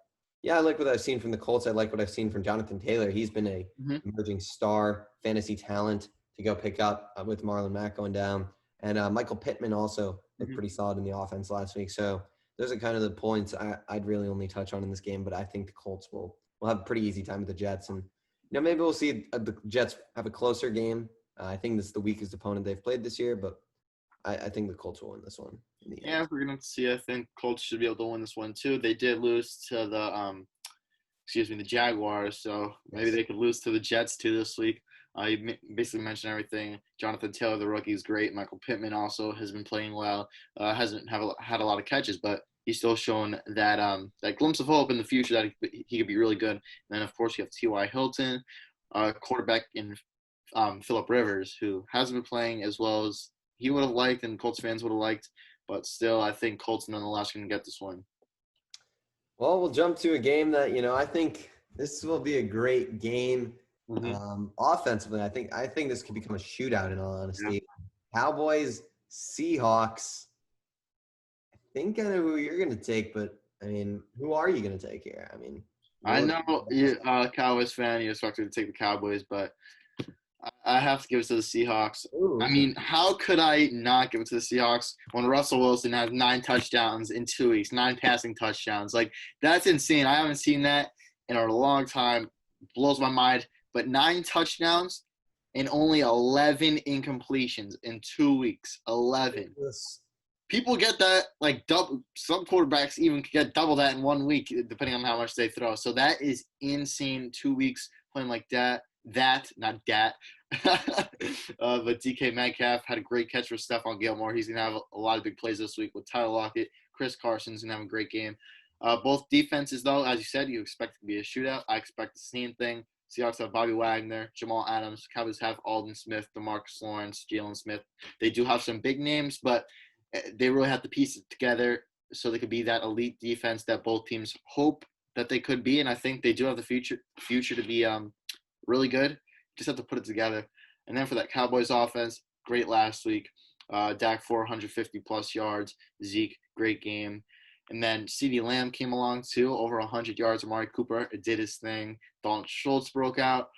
yeah, I like what I've seen from the Colts. I like what I've seen from Jonathan Taylor. He's been a emerging star, fantasy talent to go pick up with Marlon Mack going down. And Michael Pittman also looked pretty solid in the offense last week. So those are kind of the points I'd really only touch on in this game. But I think the Colts will have a pretty easy time with the Jets. And, maybe we'll see the Jets have a closer game. I think this is the weakest opponent they've played this year. But I think the Colts will win this one in the Yeah, end. we're gonna see. I think Colts should be able to win this one too. They did lose to the Jaguars, so maybe Yes. they could lose to the Jets too this week. You basically mentioned everything. Jonathan Taylor, the rookie, is great. Michael Pittman also has been playing well. Hasn't had a lot of catches, but he's still shown that glimpse of hope in the future that he could be really good. And then of course you have T.Y. Hilton, quarterback in Phillip Rivers, who hasn't been playing as well as he would have liked and Colts fans would have liked. But still, I think Colts nonetheless can get this win. Well, we'll jump to a game that I think this will be a great game. Mm-hmm. Offensively, I think this could become a shootout. In all Yeah. honesty, Cowboys, Seahawks. I think I know who you're going to take, but I mean, who are you going to take here? I mean, I really, know you, Cowboys fan, you expected to take the Cowboys, but I have to give it to the Seahawks. ooh, I okay. mean, how could I not give it to the Seahawks when Russell Wilson has 9 touchdowns in 2 weeks, 9 passing touchdowns? Like, that's insane. I haven't seen that in a long time. Blows my mind. But 9 touchdowns and only 11 incompletions in 2 weeks. 11. Yes. People get that like double. Some quarterbacks even get double that in 1 week, depending on how much they throw. So that is insane. 2 weeks playing like that. Not that. But DK Metcalf had a great catch for Stephon Gilmore. He's gonna have a lot of big plays this week with Tyler Lockett. Chris Carson's gonna have a great game. Both defenses, though, as you said, you expect it to be a shootout. I expect the same thing. Seahawks have Bobby Wagner, Jamal Adams. Cowboys have Alden Smith, DeMarcus Lawrence, Jalen Smith. They do have some big names, but they really have to piece it together so they could be that elite defense that both teams hope that they could be. And I think they do have the future to be really good. Just have to put it together. And then for that Cowboys offense, great last week. Dak 450-plus yards. Zeke, great game. And then CeeDee Lamb came along too, over 100 yards. Amari Cooper did his thing. Dalton Schultz broke out.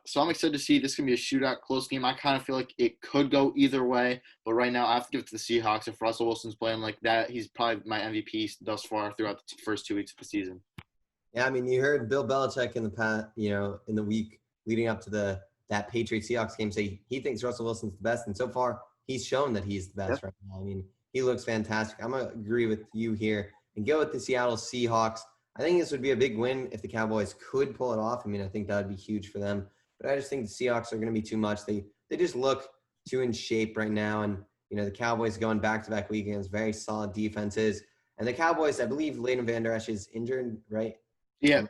So I'm excited to see this can be a shootout, close game. I kind of feel like it could go either way, but right now I have to give it to the Seahawks. If Russell Wilson's playing like that, he's probably my MVP thus far throughout the first 2 weeks of the season. Yeah, I mean, you heard Bill Belichick in the past, in the week leading up to that Patriots Seahawks game say he thinks Russell Wilson's the best, and so far he's shown that he's the best right now. I mean, he looks fantastic. I'm gonna agree with you here and go with the Seattle Seahawks. I think this would be a big win if the Cowboys could pull it off. I mean, I think that would be huge for them. But I just think the Seahawks are going to be too much. They just look too in shape right now. And, the Cowboys going back-to-back weekends, very solid defenses. And the Cowboys, I believe Leighton Vander Esch is injured, right? Yeah.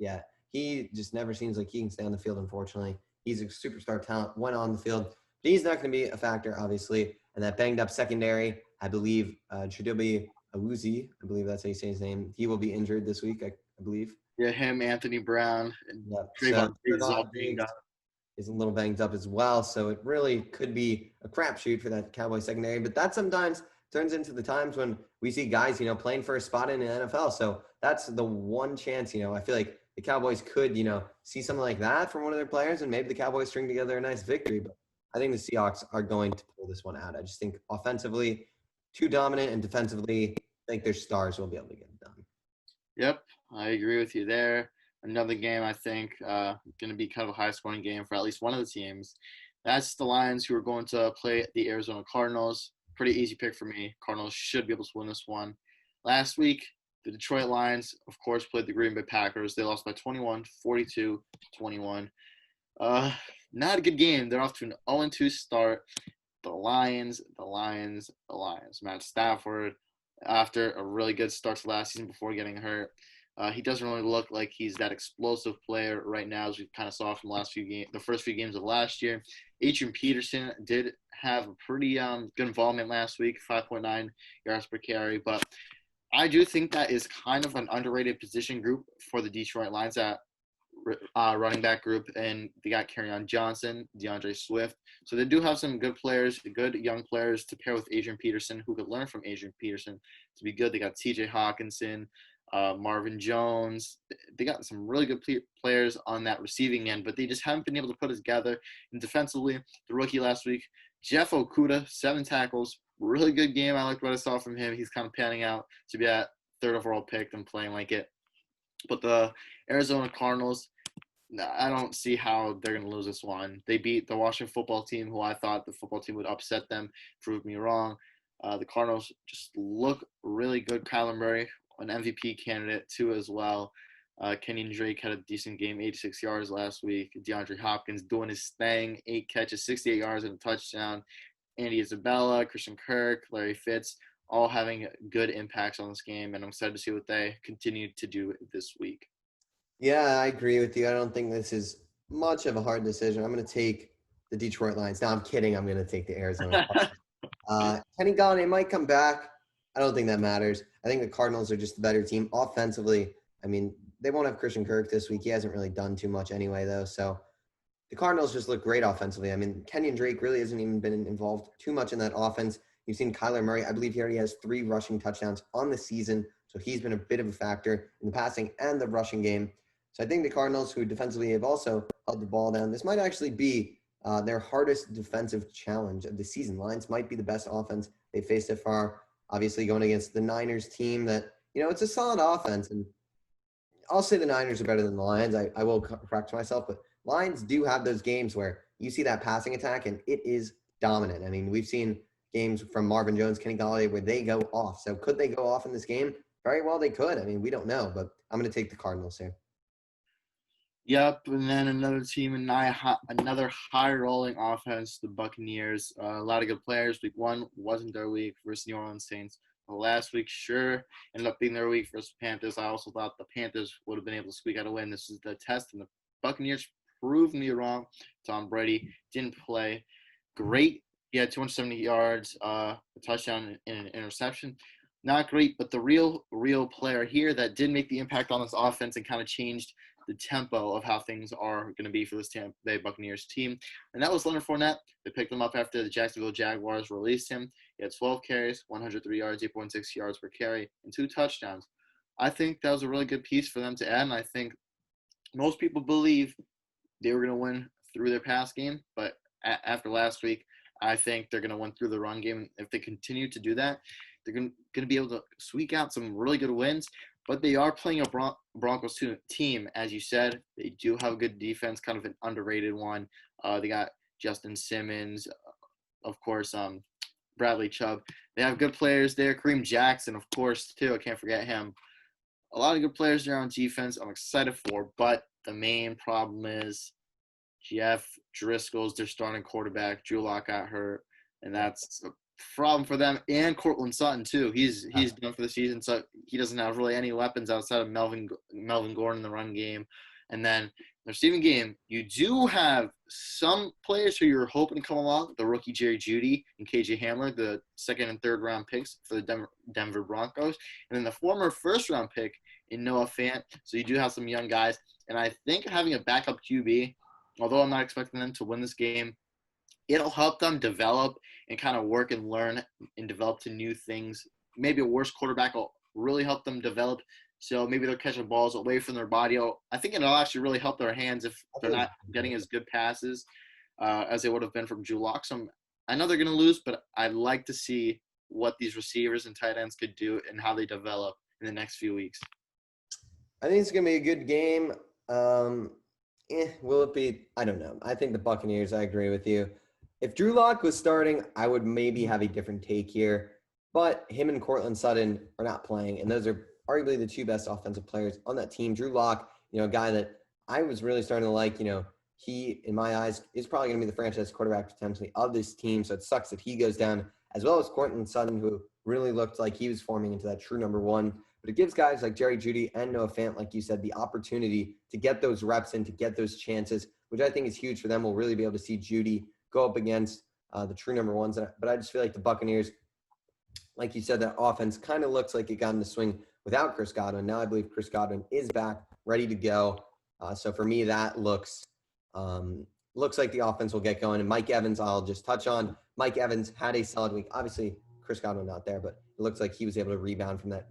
Yeah. He just never seems like he can stay on the field, unfortunately. He's a superstar talent, went on the field. But he's not going to be a factor, obviously. And that banged-up secondary, I believe Chidobe Awuzie, I believe that's how you say his name. He will be injured this week, I believe. Yeah, him, Anthony Brown, and Trayvon Trayvon Diggs is a little banged up as well. So it really could be a crapshoot for that Cowboy secondary. But that sometimes turns into the times when we see guys, playing for a spot in the NFL. So that's the one chance, I feel like the Cowboys could, see something like that from one of their players, and maybe the Cowboys string together a nice victory. But I think the Seahawks are going to pull this one out. I just think offensively, too dominant, and defensively, I think their stars will be able to get it done. Yep, I agree with you there. Another game I think going to be kind of a high-scoring game for at least one of the teams. That's the Lions, who are going to play the Arizona Cardinals. Pretty easy pick for me. Cardinals should be able to win this one. Last week, the Detroit Lions, of course, played the Green Bay Packers. They lost by 21, 42-21. Not a good game. They're off to an 0-2 start. The Lions. Matt Stafford, after a really good start to last season before getting hurt, he doesn't really look like he's that explosive player right now, as we kind of saw from the first few games of last year. Adrian Peterson did have a pretty good involvement last week, 5.9 yards per carry, but I do think that is kind of an underrated position group for the Detroit Lions, that running back group, and they got Kerryon Johnson, DeAndre Swift. So they do have some good players, good young players to pair with Adrian Peterson, who could learn from Adrian Peterson to be good. They got T.J. Hawkinson, Marvin Jones. They got some really good players on that receiving end, but they just haven't been able to put it together. And defensively, the rookie last week, Jeff Okudah, 7 tackles. Really good game. I liked what I saw from him. He's kind of panning out to be that 3rd overall pick and playing like it. But the Arizona Cardinals, I don't see how they're going to lose this one. They beat the Washington football team, who I thought the football team would upset them, proved me wrong. The Cardinals just look really good. Kyler Murray, an MVP candidate too as well. Kenyon Drake had a decent game, 86 yards last week. DeAndre Hopkins doing his thing, 8 catches, 68 yards and a touchdown. Andy Isabella, Christian Kirk, Larry Fitz, all having good impacts on this game, and I'm excited to see what they continue to do this week. Yeah, I agree with you. I don't think this is much of a hard decision. I'm going to take the Detroit Lions. No, I'm kidding. I'm going to take the Arizona Cardinals. Kenny Galladay might come back. I don't think that matters. I think the Cardinals are just the better team offensively. I mean, they won't have Christian Kirk this week. He hasn't really done too much anyway, though. So the Cardinals just look great offensively. I mean, Kenyon Drake really hasn't even been involved too much in that offense. You've seen Kyler Murray. I believe he already has 3 rushing touchdowns on the season. So he's been a bit of a factor in the passing and the rushing game. So I think the Cardinals, who defensively have also held the ball down, this might actually be their hardest defensive challenge of the season. Lions might be the best offense they've faced so far. Obviously, going against the Niners team that, it's a solid offense. And I'll say the Niners are better than the Lions. I will correct myself, but Lions do have those games where you see that passing attack and it is dominant. I mean, we've seen games from Marvin Jones, Kenny Galladay, where they go off. So could they go off in this game? Very well, they could. I mean, we don't know, but I'm going to take the Cardinals here. Yep, and then another team, another high-rolling offense, the Buccaneers. A lot of good players. Week 1 wasn't their week versus New Orleans Saints. But last week, sure, ended up being their week versus Panthers. I also thought the Panthers would have been able to squeak out a win. This is the test, and the Buccaneers proved me wrong. Tom Brady didn't play great. He had 270 yards, a touchdown, and an interception. Not great, but the real player here that did make the impact on this offense and kind of changed the tempo of how things are going to be for this Tampa Bay Buccaneers team. And that was Leonard Fournette. They picked him up after the Jacksonville Jaguars released him. He had 12 carries, 103 yards, 8.6 yards per carry, and 2 touchdowns. I think that was a really good piece for them to add, and I think most people believe they were going to win through their pass game, but after last week, I think they're going to win through the run game. If they continue to do that, they're going to be able to squeak out some really good wins. But they are playing a Broncos team, as you said. They do have a good defense, kind of an underrated one. They got Justin Simmons, of course, Bradley Chubb. They have good players there. Kareem Jackson, of course, too. I can't forget him. A lot of good players there on defense I'm excited for. But the main problem is Jeff Driscoll's their starting quarterback. Drew Lock got hurt, and that's a problem for them. And Cortland Sutton too. He's done for the season, so he doesn't have really any weapons outside of Melvin Gordon in the run game. And then the receiving game, you do have some players who you're hoping to come along. The rookie Jerry Jeudy and KJ Hamler, the 2nd and 3rd round picks for the Denver Broncos, and then the former 1st round pick in Noah Fant. So you do have some young guys, and I think having a backup QB, although I'm not expecting them to win this game, it'll help them develop and kind of work and learn and develop to new things. Maybe a worse quarterback will really help them develop. So maybe they're catching balls away from their body. I think it'll actually really help their hands if they're not getting as good passes as they would have been from Drew Lock. So I know they're going to lose, but I'd like to see what these receivers and tight ends could do and how they develop in the next few weeks. I think it's going to be a good game. Will it be? I don't know. I think the Buccaneers, I agree with you. If Drew Lock was starting, I would maybe have a different take here. But him and Cortland Sutton are not playing, and those are arguably the 2 best offensive players on that team. Drew Lock, a guy that I was really starting to like, he, in my eyes, is probably going to be the franchise quarterback potentially of this team. So it sucks that he goes down, as well as Cortland Sutton, who really looked like he was forming into that true number 1. But it gives guys like Jerry Jeudy and Noah Fant, like you said, the opportunity to get those reps in, to get those chances, which I think is huge for them. We'll really be able to see Jeudy go up against the true number 1s. But I just feel like the Buccaneers, like you said, that offense kind of looks like it got in the swing without Chris Godwin. Now I believe Chris Godwin is back, ready to go. So for me, that looks like the offense will get going. And Mike Evans, I'll just touch on. Mike Evans had a solid week. Obviously, Chris Godwin not there, but it looks like he was able to rebound from that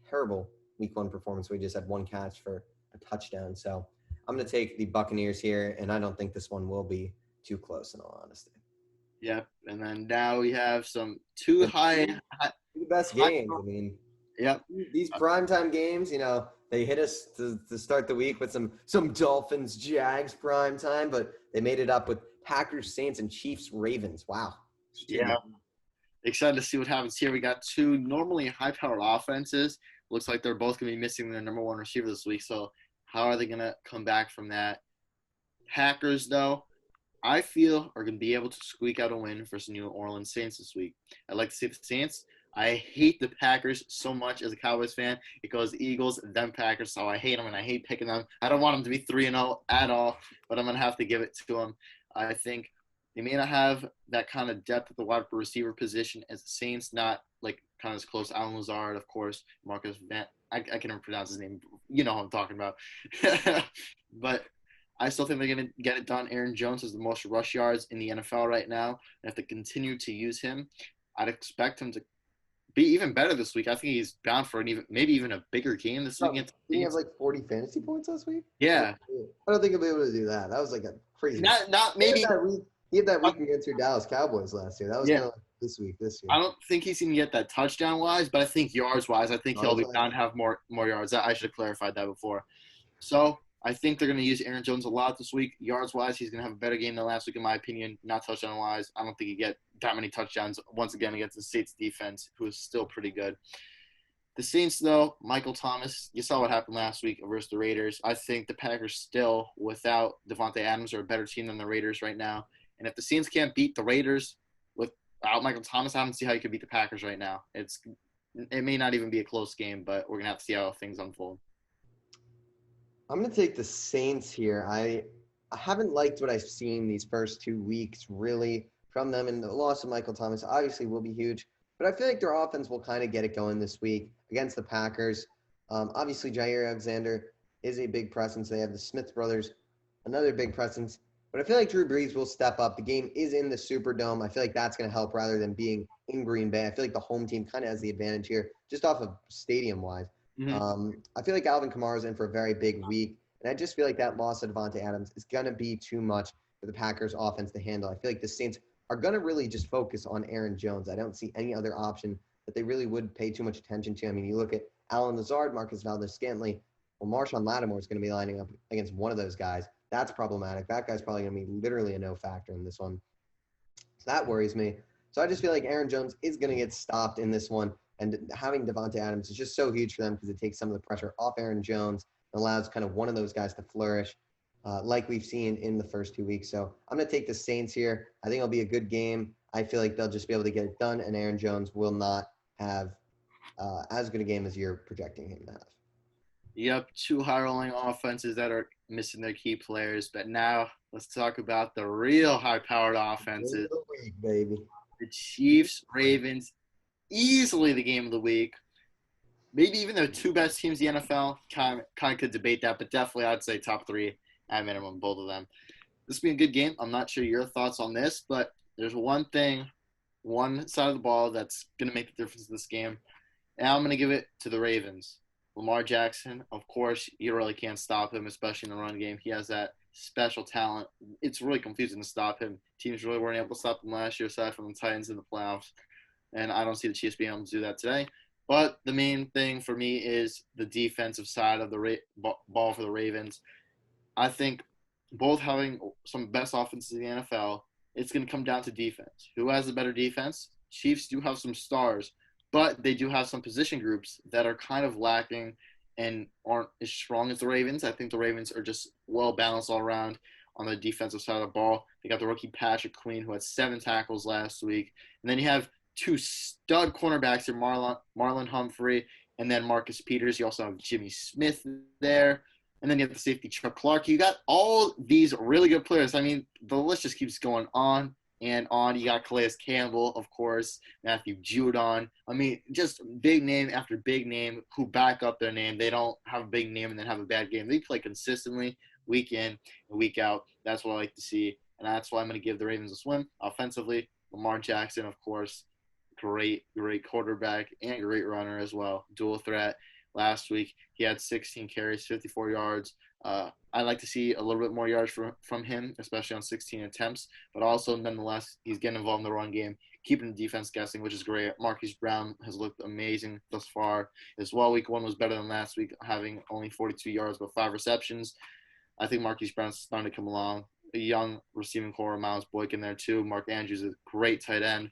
terrible week 1 performance. We just had 1 catch for a touchdown. So I'm going to take the Buccaneers here, and I don't think this one will be too close, in all honesty. Yep, and then now we have some the best games. I mean, yep, these primetime games, They hit us to start the week with some Dolphins Jags prime time, but they made it up with Packers Saints and Chiefs Ravens. Wow. Yeah, excited to see what happens here. We got two normally high-powered offenses. Looks like they're both going to be missing their number one receiver this week. So how are they going to come back from that? Packers, though, I feel are going to be able to squeak out a win versus New Orleans Saints this week. I'd like to see the Saints. I hate the Packers so much as a Cowboys fan. It goes Eagles, then Packers, so I hate them and I hate picking them. I don't want them to be 3-0 at all, but I'm going to have to give it to them. I think they may not have that kind of depth at the wide receiver position as the Saints, not like kind of as close. Alan Lazard, of course, Marcus Van. I can never pronounce his name. You know who I'm talking about. But I still think they're going to get it done. Aaron Jones has the most rush yards in the NFL right now. And if they continue to use him, I'd expect him to be even better this week. I think he's bound for maybe even a bigger game this week. Did he have like 40 fantasy points last week? Yeah. I don't think he'll be able to do that. That was like a crazy. Not maybe. He had that week against your Dallas Cowboys last year. That was kind of like this year. I don't think he's going to get that touchdown-wise, but I think yards-wise, I think he'll be bound to have more yards. I should have clarified that before. So I think they're going to use Aaron Jones a lot this week. Yards-wise, he's going to have a better game than last week, in my opinion. Not touchdown-wise. I don't think he get that many touchdowns once again against the Saints defense, who is still pretty good. The Saints, though, Michael Thomas, you saw what happened last week versus the Raiders. I think the Packers still, without Devontae Adams, are a better team than the Raiders right now. And if the Saints can't beat the Raiders without Michael Thomas, I don't see how you could beat the Packers right now. It may not even be a close game, but we're going to have to see how things unfold. I'm going to take the Saints here. I haven't liked what I've seen these first 2 weeks, really, from them. And the loss of Michael Thomas obviously will be huge. But I feel like their offense will kind of get it going this week against the Packers. Obviously, Jair Alexander is a big presence. They have the Smith brothers, another big presence. But I feel like Drew Brees will step up. The game is in the Superdome. I feel like that's going to help rather than being in Green Bay. I feel like the home team kind of has the advantage here, just off of stadium-wise. Mm-hmm. I feel like Alvin Kamara is in for a very big week. And I just feel like that loss of Devontae Adams is going to be too much for the Packers offense to handle. I feel like the Saints are going to really just focus on Aaron Jones. I don't see any other option that they really would pay too much attention to. I mean, you look at Alan Lazard, Marcus Valdez-Scantling. Well, Marshawn Lattimore is going to be lining up against one of those guys. That's problematic. That guy's probably going to be literally a no factor in this one. So that worries me. So I just feel like Aaron Jones is going to get stopped in this one. And having Devontae Adams is just so huge for them because it takes some of the pressure off Aaron Jones and allows kind of one of those guys to flourish like we've seen in the first 2 weeks. So I'm going to take the Saints here. I think it'll be a good game. I feel like they'll just be able to get it done, and Aaron Jones will not have as good a game as you're projecting him to have. Yep, two high-rolling offenses that are missing their key players. But now let's talk about the real high-powered offenses. The week, baby. The Chiefs, Ravens, easily the game of the week. Maybe even the two best teams in the NFL. Kind of could debate that, but definitely I'd say top three at minimum, both of them. This will be a good game. I'm not sure your thoughts on this, but there's one side of the ball that's going to make the difference in this game. And I'm going to give it to the Ravens. Lamar Jackson, of course, you really can't stop him, especially in the run game. He has that special talent. It's really confusing to stop him. Teams really weren't able to stop him last year, aside from the Titans in the playoffs. And I don't see the Chiefs being able to do that today. But the main thing for me is the defensive side of the ball for the Ravens. I think both having some best offenses in the NFL, it's going to come down to defense. Who has the better defense? Chiefs do have some stars, but they do have some position groups that are kind of lacking and aren't as strong as the Ravens. I think the Ravens are just well-balanced all around on the defensive side of the ball. They got the rookie Patrick Queen, who had 7 tackles last week. And then you have 2 stud cornerbacks in Marlon Humphrey and then Marcus Peters. You also have Jimmy Smith there. And then you have the safety Chuck Clark. You got all these really good players. I mean, the list just keeps going on and on. You got Calais Campbell, of course, Matthew Judon. I mean, just big name after big name who back up their name. They don't have a big name and then have a bad game. They play consistently week in and week out. That's what I like to see. And that's why I'm going to give the Ravens a swim. Offensively, Lamar Jackson, of course, great quarterback and great runner as well. Dual threat. Last week, he had 16 carries, 54 yards. I'd like to see a little bit more yards from him, especially on 16 attempts. But also, nonetheless, he's getting involved in the run game, keeping the defense guessing, which is great. Marquise Brown has looked amazing thus far as well. Week 1 was better than last week, having only 42 yards but 5 receptions. I think Marquise Brown's starting to come along. A young receiving core, Miles Boykin there too. Mark Andrews is a great tight end.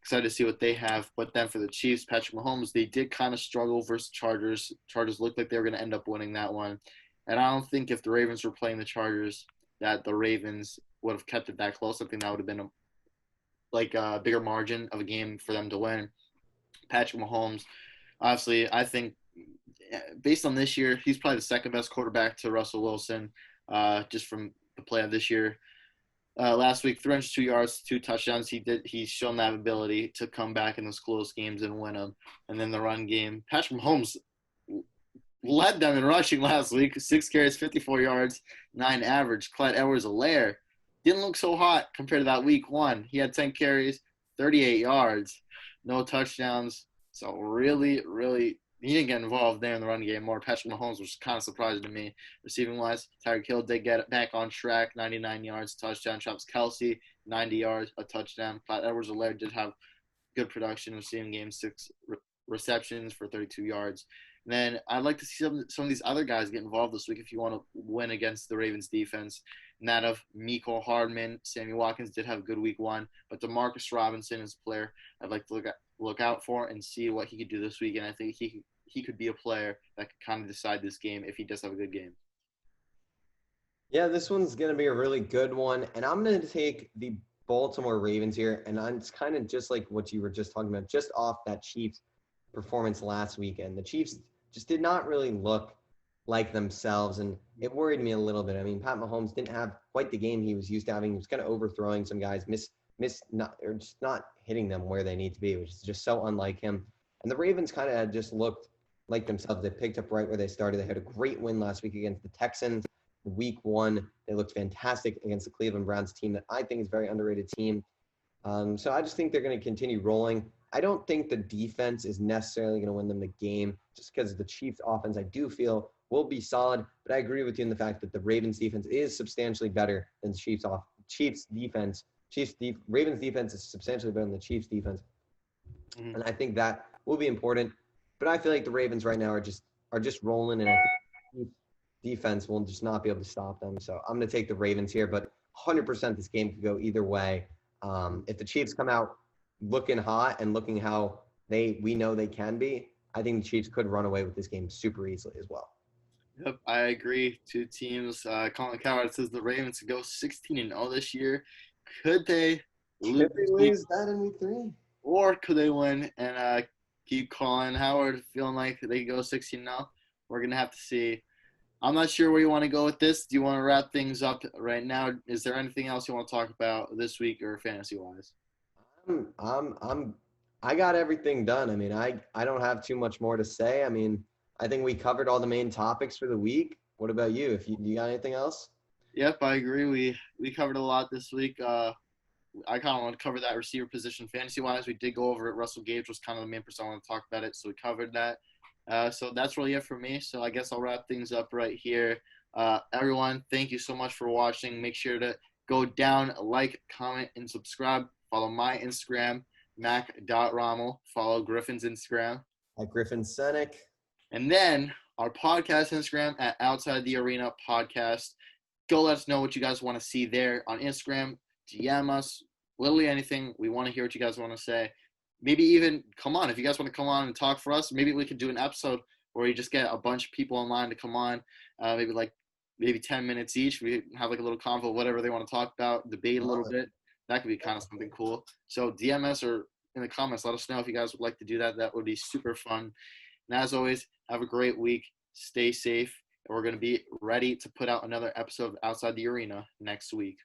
Excited to see what they have. But then for the Chiefs, Patrick Mahomes, they did kind of struggle versus Chargers. Chargers looked like they were going to end up winning that one. And I don't think if the Ravens were playing the Chargers that the Ravens would have kept it that close. I think that would have been a bigger margin of a game for them to win. Patrick Mahomes, obviously, I think based on this year, he's probably the second best quarterback to Russell Wilson, just from the play of this year. Last week, 302 yards, 2 touchdowns. He's shown that ability to come back in those close games and win them. And then the run game, Patrick Mahomes led them in rushing last week. 6 carries, 54 yards, 9 average. Clyde Edwards-Helaire didn't look so hot compared to that week 1. He had 10 carries, 38 yards, no touchdowns. So really, really, he didn't get involved there in the run game more. Patrick Mahomes was kind of surprising to me. Receiving-wise, Tyreek Hill did get it back on track, 99 yards, touchdown. Travis Kelce, 90 yards, a touchdown. Clyde Edwards-Helaire did have good production in receiving game, 6 receptions for 32 yards. And then I'd like to see some of these other guys get involved this week if you want to win against the Ravens defense. And that of Mecole Hardman, Sammy Watkins did have a good week 1, but Demarcus Robinson is a player I'd like to look out for and see what he could do this week. And I think he could be a player that could kind of decide this game if he does have a good game. Yeah, this one's going to be a really good one. And I'm going to take the Baltimore Ravens here. And it's kind of just like what you were just talking about, just off that Chiefs performance last weekend. The Chiefs just did not really look like themselves, and it worried me a little bit. I mean, Pat Mahomes didn't have quite the game he was used to having. He was kind of overthrowing some guys, just not hitting them where they need to be, which is just so unlike him. And the Ravens kind of had just looked like themselves. They picked up right where they started. They had a great win last week against the Texans. Week 1, they looked fantastic against the Cleveland Browns team that I think is a very underrated team. So I just think they're going to continue rolling. I don't think the defense is necessarily going to win them the game just because the Chiefs offense, I do feel, will be solid. But I agree with you in the fact that the Ravens defense is substantially better than the Chiefs defense. Ravens defense is substantially better than the Chiefs defense. And I think that will be important. But I feel like the Ravens right now are just rolling, and I think the defense will just not be able to stop them. So I'm going to take the Ravens here, but 100% this game could go either way. If the Chiefs come out looking hot and looking how we know they can be, I think the Chiefs could run away with this game super easily as well. Yep, I agree. 2 teams. Colin Coward says the Ravens could go 16-0 this year. Could they lose that in week 3? Or could they win and keep Colin Howard feeling like they could go 16-0? We're going to have to see. I'm not sure where you want to go with this. Do you want to wrap things up right now? Is there anything else you want to talk about this week or fantasy-wise? I got everything done. I mean, I don't have too much more to say. I mean, I think we covered all the main topics for the week. What about you? Do you got anything else? Yep, I agree. We covered a lot this week. I kind of want to cover that receiver position fantasy-wise. We did go over it. Russell Gage was kind of the main person I want to talk about it, so we covered that. So that's really it for me. So I guess I'll wrap things up right here. Everyone, thank you so much for watching. Make sure to go down, like, comment, and subscribe. Follow my Instagram, mac.rommel. Follow Griffin's Instagram. At Griffin Senek. And then our podcast Instagram at Outside the Arena Podcast. Go let us know what you guys want to see there on Instagram. DM us. Literally anything. We want to hear what you guys want to say. Maybe even come on. If you guys want to come on and talk for us, maybe we could do an episode where you just get a bunch of people online to come on. Maybe 10 minutes each. We have like a little convo, whatever they want to talk about, debate a little bit. That could be kind of something cool. So DM us or in the comments, let us know if you guys would like to do that. That would be super fun. And as always, have a great week. Stay safe. And we're going to be ready to put out another episode of Outside the Arena next week.